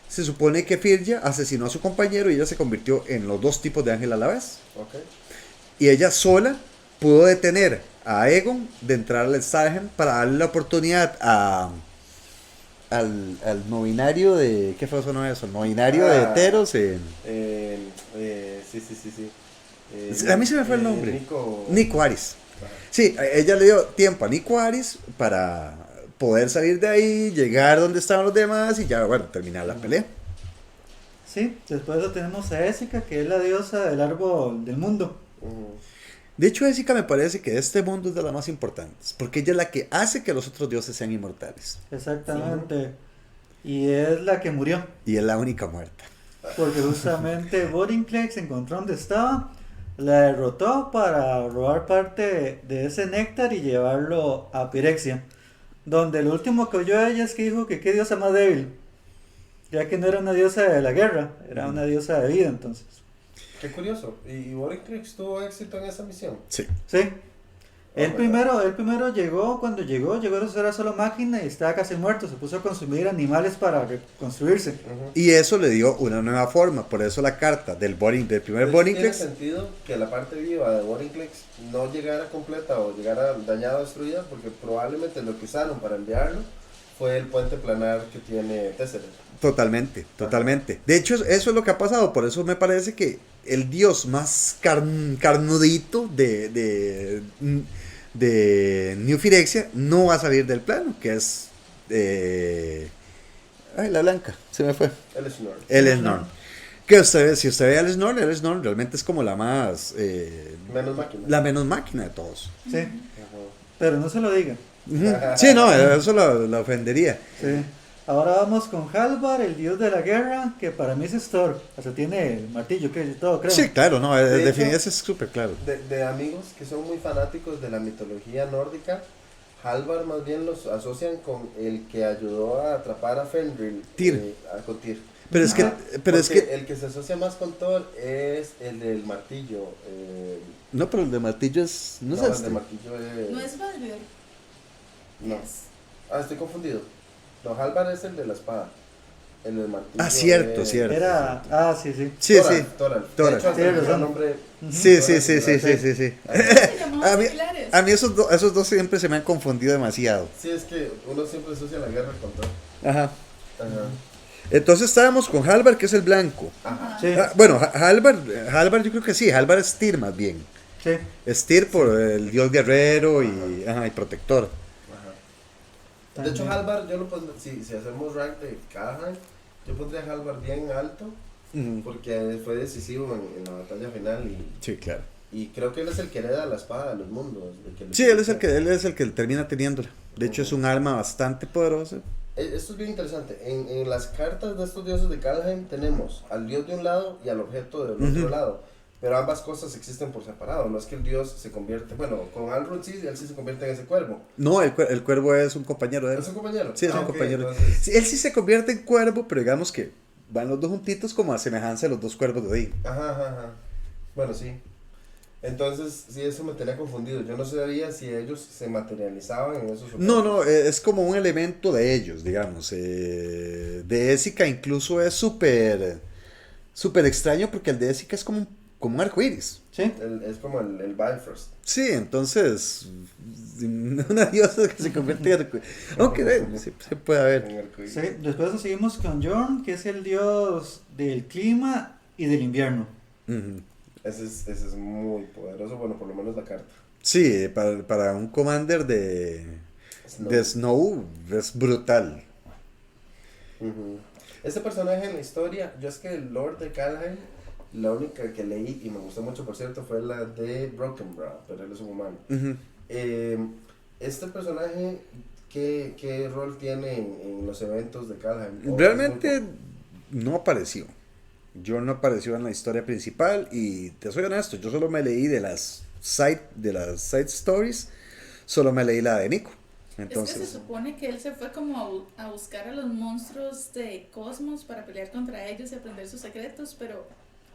Speaker 1: Se supone que Firja asesinó a su compañero y ella se convirtió en los dos tipos de ángel a la vez.
Speaker 3: Ok.
Speaker 1: Y ella sola pudo detener a Egon de entrar al Starheim para darle la oportunidad al no binario de... ¿Qué fue eso? No eso? El no binario de heteros.
Speaker 3: Sí.
Speaker 1: A mí se me fue el nombre.
Speaker 3: Nico.
Speaker 1: Nico Aris.
Speaker 3: Ajá.
Speaker 1: Sí, ella le dio tiempo a Nico Aris para poder salir de ahí, llegar donde estaban los demás y ya, bueno, terminar la pelea.
Speaker 4: Sí, después de eso tenemos a Ésica, que es la diosa del árbol del mundo.
Speaker 3: Ujú.
Speaker 1: De hecho, Jessica me parece que este mundo es de las más importantes, porque ella es la que hace que los otros dioses sean inmortales.
Speaker 4: Exactamente. Y es la que murió.
Speaker 1: Y es la única muerta.
Speaker 4: Porque justamente Vorinclex se encontró donde estaba, la derrotó para robar parte de ese néctar y llevarlo a Pirexia. Donde lo último que oyó ella es que dijo que qué diosa más débil. Ya que no era una diosa de la guerra, era una diosa de vida entonces.
Speaker 3: Qué curioso. ¿Y Vorinclex tuvo éxito en esa misión?
Speaker 1: Sí.
Speaker 4: Sí.
Speaker 3: Oh,
Speaker 4: Él primero llegó, cuando llegó a era solo máquina y estaba casi muerto, se puso a consumir animales para reconstruirse.
Speaker 3: Ujú.
Speaker 1: Y eso le dio una nueva forma, por eso la carta del primer
Speaker 3: Entonces, tiene
Speaker 1: Vorinclex.
Speaker 3: sentido que la parte viva de Vorinclex no llegara completa o llegara dañada o destruida, porque probablemente lo que usaron para enviarlo fue el puente planar que tiene Tesseract.
Speaker 1: Totalmente. De hecho, eso es lo que ha pasado, por eso me parece que el dios más carnudito de New Phyrexia no va a salir del plano, que es... ay, la blanca, se me fue.
Speaker 3: El Snorri.
Speaker 1: El Snorn. Que si usted ve al Snorn, el Snorn realmente es como la más...
Speaker 3: Menos máquina.
Speaker 1: la menos máquina de todos.
Speaker 4: Sí,
Speaker 3: Ajá.
Speaker 4: pero no se lo diga.
Speaker 1: Ujú. Sí, no, eso la ofendería.
Speaker 4: Sí. Ahora vamos con Halvar, el dios de la guerra, que para mí es Thor. O sea, tiene el martillo, que todo, creo.
Speaker 1: Sí, claro, no,
Speaker 3: De
Speaker 1: definir
Speaker 3: hecho-
Speaker 1: eso es súper claro.
Speaker 3: De amigos que son muy fanáticos de la mitología nórdica, Halvar más bien los asocian con el que ayudó a atrapar a Fenrir.
Speaker 1: Tyr.
Speaker 3: Con Tyr.
Speaker 1: Pero es que,
Speaker 4: Ajá.
Speaker 1: pero es
Speaker 3: Porque
Speaker 1: que,
Speaker 3: el que se asocia más con Thor es el del martillo.
Speaker 1: no, pero el de martillo es, no,
Speaker 3: el
Speaker 1: es este.
Speaker 3: del martillo es...
Speaker 2: No es Valdir.
Speaker 3: No. Ah, estoy confundido. No, Halvar es el de la espada. El del martillo.
Speaker 1: Ah, cierto,
Speaker 3: es-
Speaker 1: cierto.
Speaker 4: Era, sí, sí.
Speaker 1: Sí, sí.
Speaker 3: Toralf.
Speaker 1: Toralf.
Speaker 3: De hecho, hasta
Speaker 4: Tienes
Speaker 3: el
Speaker 4: razón.
Speaker 3: nombre.
Speaker 1: Sí,
Speaker 3: Toralf,
Speaker 1: sí, sí, sí,
Speaker 3: ¿verdad?
Speaker 1: sí, sí.
Speaker 2: Se llamaban
Speaker 1: A mí,
Speaker 2: similares.
Speaker 1: a mí esos dos siempre se me han confundido demasiado.
Speaker 3: Sí, es que uno siempre asocia la guerra con Thor.
Speaker 1: Ajá.
Speaker 3: Ajá.
Speaker 1: Entonces estábamos con Halvar, que es el blanco.
Speaker 3: Ajá.
Speaker 4: Sí,
Speaker 1: Bueno, Halvar yo creo que sí, Halvar es Tyr más bien.
Speaker 4: sí.
Speaker 1: Es Tyr por el dios guerrero y protector.
Speaker 3: Ajá. De hecho,
Speaker 4: También.
Speaker 3: Halvar, yo lo pondría, si hacemos rank de Kaldheim, yo pondría a Halvar bien alto,
Speaker 1: Ujú.
Speaker 3: porque fue decisivo en la batalla final
Speaker 1: Sí, claro.
Speaker 3: y creo que él es el que hereda la espada de los mundos.
Speaker 1: Sí, él es el que termina teniéndola. De hecho, es un arma bastante poderosa.
Speaker 3: Esto es bien interesante. En las cartas de estos dioses de Kaldheim tenemos al dios de un lado y al objeto del otro
Speaker 1: Ujú.
Speaker 3: lado. Pero ambas cosas existen por separado. No es que el dios se convierte. Bueno, con Alrund sí, él sí se convierte en ese cuervo.
Speaker 1: No, el cuervo es un compañero de él.
Speaker 3: ¿Es un compañero?
Speaker 1: Sí, es un
Speaker 3: ok,
Speaker 1: compañero.
Speaker 3: entonces-
Speaker 1: Sí, él sí se convierte en cuervo, pero digamos que van los dos juntitos como a semejanza de los dos cuervos de Odín.
Speaker 3: Ajá. Bueno, sí. Entonces, sí, eso me tenía confundido. Yo no sabía si ellos se materializaban en esos objetos.
Speaker 1: No, es como un elemento de ellos, digamos. De Ésica incluso es súper extraño porque el de Ésica es como un arco iris.
Speaker 4: Sí.
Speaker 3: Es como el Bifrost.
Speaker 1: Sí, entonces, una diosa que se convierte en arco iris. Aunque sí, se puede
Speaker 3: En
Speaker 1: ver.
Speaker 3: arcoíris.
Speaker 4: Sí, después nos seguimos con Jorn, que es el dios del clima y del invierno.
Speaker 1: Ujú.
Speaker 3: Ese es muy poderoso, bueno, por lo menos la carta.
Speaker 1: Sí, para un commander de Snow es brutal.
Speaker 3: Ujú. Este personaje en la historia, yo es que el Lord de Kaldheim, la única que leí y me gustó mucho, por cierto, fue la de Brokenbrow, pero él es un humano.
Speaker 1: Ujú.
Speaker 3: Este personaje, ¿qué rol tiene en los eventos de Kaldheim?
Speaker 1: Realmente no apareció. Yo no apareció en la historia principal y te soy honesto, yo solo me leí de las side stories, solo me leí la de Nico.
Speaker 2: Es que se
Speaker 1: Entonces,
Speaker 2: supone que él se fue como a buscar a los monstruos de Cosmos para pelear contra ellos y aprender sus secretos, pero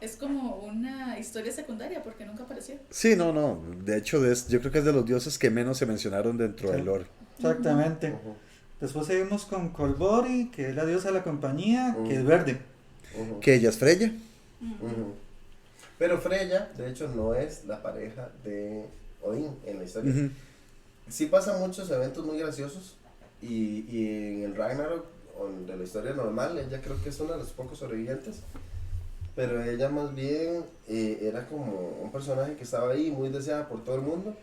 Speaker 2: es como una historia secundaria porque nunca apareció.
Speaker 1: sí, no. De hecho, yo creo que es de los dioses que menos se mencionaron dentro
Speaker 4: Sí.
Speaker 1: del lore.
Speaker 4: Exactamente.
Speaker 3: Ujú,
Speaker 4: Después seguimos con Kolbori, que es la diosa de la compañía, que es
Speaker 3: Ujú.
Speaker 4: verde.
Speaker 3: ujú,
Speaker 1: Que ella es Freya.
Speaker 3: ujú. Pero Freya, de hecho, no es la pareja de Odín en la historia.
Speaker 1: Ujú.
Speaker 3: Sí pasan muchos eventos muy graciosos y en el Ragnarok de la historia normal, ella creo que es una de los pocos sobrevivientes, pero ella más bien era como un personaje que estaba ahí muy deseada por todo el mundo,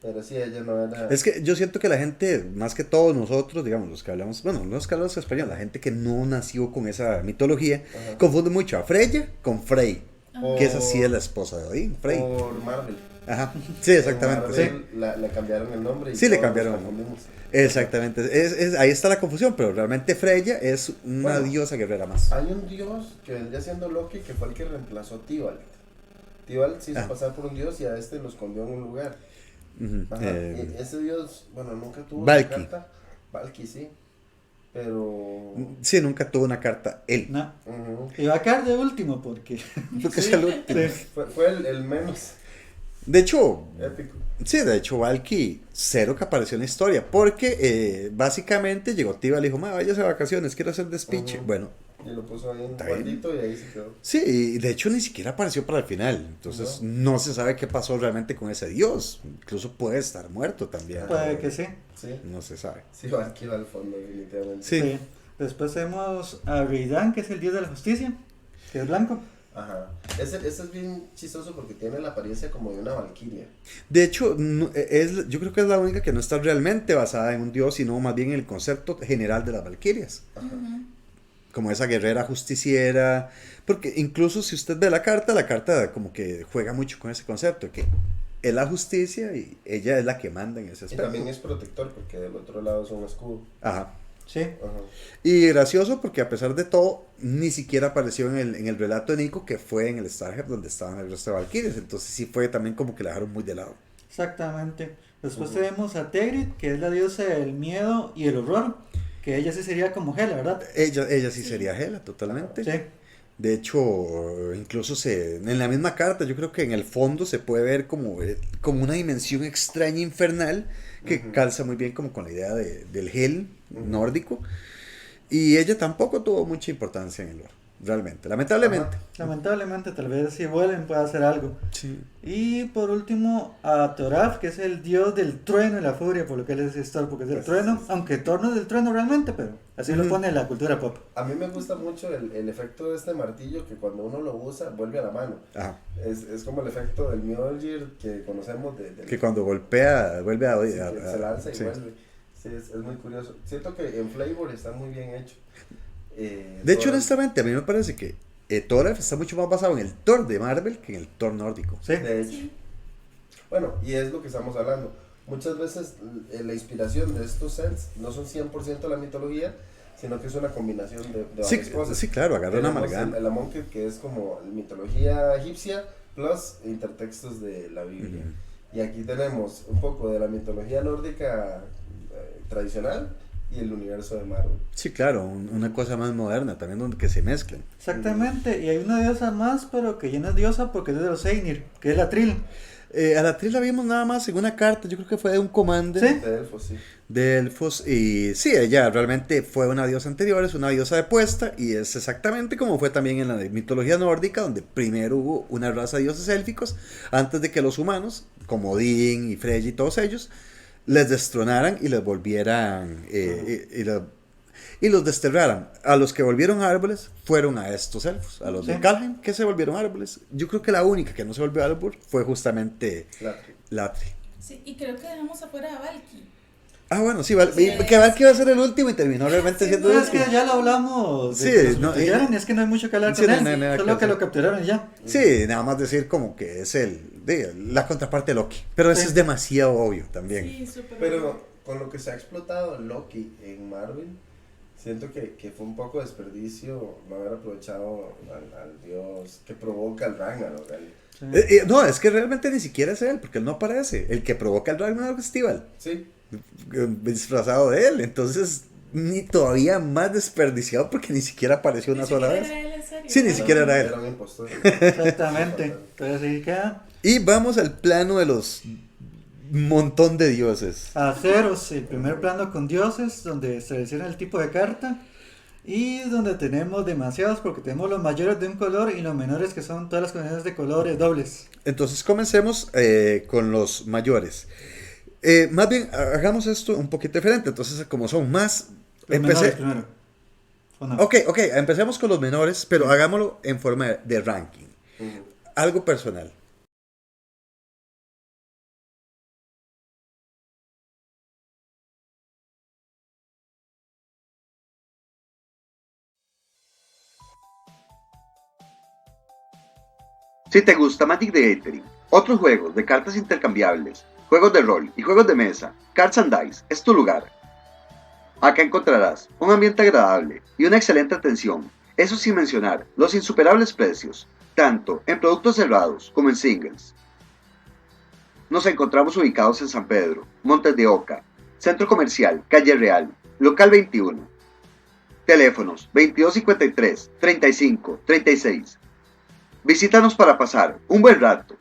Speaker 3: pero sí, ella no era...
Speaker 1: Es que yo siento que la gente, más que todos nosotros, digamos, los que hablamos, bueno, no los que hablamos español, la gente que no nació con esa mitología,
Speaker 3: Ajá.
Speaker 1: confunde mucho a Freya con Frey,
Speaker 3: O-
Speaker 1: que esa sí es la esposa de Odín, Frey.
Speaker 3: Por Marvel.
Speaker 1: Ajá, sí, exactamente, sí.
Speaker 3: Marvel le cambiaron el nombre y
Speaker 1: Sí, le
Speaker 3: todos
Speaker 1: cambiaron
Speaker 3: nos
Speaker 1: el nombre.
Speaker 3: confundimos.
Speaker 1: Exactamente, ahí está la confusión, pero realmente Freya es una
Speaker 3: Bueno.
Speaker 1: diosa guerrera más.
Speaker 3: Hay un dios que vendría siendo Loki que fue el que reemplazó a Tybalt. Tybalt se hizo
Speaker 1: Ah.
Speaker 3: pasar por un dios y a este lo escondió en un lugar.
Speaker 1: Ujú,
Speaker 3: Ajá. Y ese dios, bueno, nunca tuvo
Speaker 1: Valky.
Speaker 3: una carta. Valky, sí. Pero.
Speaker 1: sí, nunca tuvo una carta él,
Speaker 4: No.
Speaker 3: Ujú.
Speaker 4: Y va a caer de último porque.
Speaker 1: porque es el último.
Speaker 4: Sí.
Speaker 3: Fue el menos
Speaker 1: De hecho,
Speaker 3: épico.
Speaker 1: sí, de hecho, Valky, cero que apareció en la historia, porque básicamente llegó Tíbal y dijo, ma, váyase de vacaciones, quiero hacer despiche.
Speaker 3: Ujú.
Speaker 1: Bueno,
Speaker 3: Y lo puso ahí en un
Speaker 1: Está bien.
Speaker 3: cuartito y ahí se quedó.
Speaker 1: sí, y de hecho ni siquiera apareció para el final, entonces no se sabe qué pasó realmente con ese dios, incluso puede estar muerto también,
Speaker 4: Puede que sí.
Speaker 3: Sí.
Speaker 1: no se sabe.
Speaker 3: Sí, Valky va al fondo, definitivamente.
Speaker 1: Sí.
Speaker 4: Después tenemos a Reidan, que es el dios de la justicia, que es blanco.
Speaker 3: Ajá. Ese es bien chistoso porque tiene la apariencia como de una valquiria.
Speaker 1: De hecho, yo creo que es la única que no está realmente basada en un dios, sino más bien en el concepto general de las valquirias.
Speaker 3: Ajá.
Speaker 1: Como esa guerrera justiciera, porque incluso si usted ve la carta como que juega mucho con ese concepto, que es la justicia y ella es la que manda en ese
Speaker 3: Y
Speaker 1: aspecto.
Speaker 3: también es protector porque del otro lado es un escudo.
Speaker 1: Ajá.
Speaker 4: Sí.
Speaker 3: Ajá.
Speaker 1: Y gracioso porque a pesar de todo, ni siquiera apareció en el relato de Nico, que fue en el Starhead donde estaban el resto de Valkyries, entonces sí fue también como que la dejaron muy de lado.
Speaker 4: Exactamente. Después
Speaker 3: Ujú.
Speaker 4: tenemos a Tegrit, que es la diosa del miedo y el horror. Que ella sí sería como Hela, ¿verdad?
Speaker 1: Ella sí
Speaker 2: Sí.
Speaker 1: sería Hela, totalmente.
Speaker 4: Sí.
Speaker 1: De hecho, incluso en la misma carta, yo creo que en el fondo se puede ver como una dimensión extraña infernal que
Speaker 3: Ujú.
Speaker 1: calza muy bien como con la idea del Hel
Speaker 3: Ujú.
Speaker 1: nórdico. Y ella tampoco tuvo mucha importancia en el lore, realmente, lamentablemente.
Speaker 4: Lamentablemente, tal vez si vuelven pueda hacer algo.
Speaker 1: Sí.
Speaker 4: Y por último, a Thoraf, que es el dios del trueno y la furia, por lo que él es Thor, porque es del
Speaker 3: Pues,
Speaker 4: trueno.
Speaker 3: sí.
Speaker 4: Aunque Thor no es del trueno realmente, pero así lo
Speaker 1: Ujú.
Speaker 4: pone la cultura pop.
Speaker 3: A mí me gusta mucho el efecto de este martillo que cuando uno lo usa vuelve a la mano.
Speaker 1: Ajá.
Speaker 3: Es como el efecto del Mjolnir que conocemos del
Speaker 1: Que cuando golpea, vuelve a...
Speaker 3: sí, que se lanza y
Speaker 1: sí.
Speaker 3: vuelve. Sí, es muy curioso. Siento que en Flavor está muy bien hecho.
Speaker 1: De hecho, honestamente, a mí me parece que Thor está mucho más basado en el Thor de Marvel que en el Thor nórdico.
Speaker 4: Sí.
Speaker 3: De hecho.
Speaker 2: Sí.
Speaker 3: Bueno, y es lo que estamos hablando. Muchas veces la inspiración de estos sets no son 100% la mitología, sino que es una combinación de
Speaker 1: Sí,
Speaker 3: varias cosas.
Speaker 1: sí, claro, agarra una
Speaker 3: Tenemos
Speaker 1: amalgama.
Speaker 3: el Amonkhet, que es como mitología egipcia plus intertextos de la Biblia.
Speaker 1: Ujú.
Speaker 3: Y aquí tenemos un poco de la mitología nórdica tradicional y el universo de Marvel.
Speaker 1: Sí, claro, una cosa más moderna también donde que se mezclan.
Speaker 4: Exactamente, y hay una diosa más, pero que ya no es diosa porque es de los Einir, que es la Trill.
Speaker 1: A la Trill la vimos nada más en una carta, yo creo que fue de un commander.
Speaker 4: Sí.
Speaker 3: De elfos, sí.
Speaker 1: De elfos, y sí, ella realmente fue una diosa anterior, es una diosa de puesta, y es exactamente como fue también en la mitología nórdica, donde primero hubo una raza de dioses élficos, antes de que los humanos, como Odín y Freyja y todos ellos, les destronaran y les volvieran, y los desterraran. A los que volvieron árboles fueron a estos elfos, a los de
Speaker 4: Sí.
Speaker 1: Calheim, que se volvieron árboles. Yo creo que la única que no se volvió árbol fue justamente Latri.
Speaker 2: Sí, y creo que dejamos afuera a Valky.
Speaker 1: Ah, bueno, sí,
Speaker 2: Sí.
Speaker 1: que Valky iba a ser el último y terminó realmente
Speaker 2: Sí,
Speaker 1: siendo
Speaker 4: No,
Speaker 1: el
Speaker 4: es que
Speaker 1: último.
Speaker 4: ya lo hablamos de
Speaker 1: Sí,
Speaker 4: que los
Speaker 1: no,
Speaker 4: capturaron, y es que no hay mucho que hablar
Speaker 1: sí,
Speaker 4: con
Speaker 1: no,
Speaker 4: él,
Speaker 1: no hay nada
Speaker 4: solo
Speaker 1: que
Speaker 4: que lo
Speaker 1: hacer.
Speaker 4: capturaron y ya.
Speaker 1: Sí, nada más decir como que es la contraparte de Loki. Pero eso
Speaker 4: Sí.
Speaker 1: es demasiado obvio también.
Speaker 2: Sí, súper.
Speaker 3: Pero con lo que se ha explotado Loki en Marvel, siento que fue un poco desperdicio no haber aprovechado al dios que provoca el Ragnarok.
Speaker 4: Sí.
Speaker 1: No, es que realmente ni siquiera es él, porque él no aparece. El que provoca el Ragnarok es Tíbal,
Speaker 3: Sí,
Speaker 1: disfrazado de él. Entonces, ni todavía más desperdiciado porque ni siquiera apareció una sola vez. Sí, ni siquiera era él.
Speaker 3: Era un impostor.
Speaker 4: Exactamente. Entonces sí queda.
Speaker 1: Y vamos al plano de los montón de dioses.
Speaker 4: A Ceros, el primer plano con dioses, donde selecciona el tipo de carta. Y donde tenemos demasiados, porque tenemos los mayores de un color y los menores que son todas las combinaciones de colores dobles.
Speaker 1: Entonces comencemos con los mayores. Más bien, hagamos esto un poquito diferente. Entonces, como son más...
Speaker 4: Los menores primero. ¿O no?
Speaker 1: Ok, empecemos con los menores, pero hagámoslo en forma de ranking.
Speaker 3: Ujú.
Speaker 1: Algo personal. Si te gusta Magic the Gathering, otros juegos de cartas intercambiables, juegos de rol y juegos de mesa, Cards and Dice es tu lugar. Acá encontrarás un ambiente agradable y una excelente atención, eso sin mencionar los insuperables precios, tanto en productos cerrados como en singles. Nos encontramos ubicados en San Pedro, Montes de Oca, Centro Comercial, Calle Real, Local 21. Teléfonos 2253 35 36. Visítanos para pasar un buen rato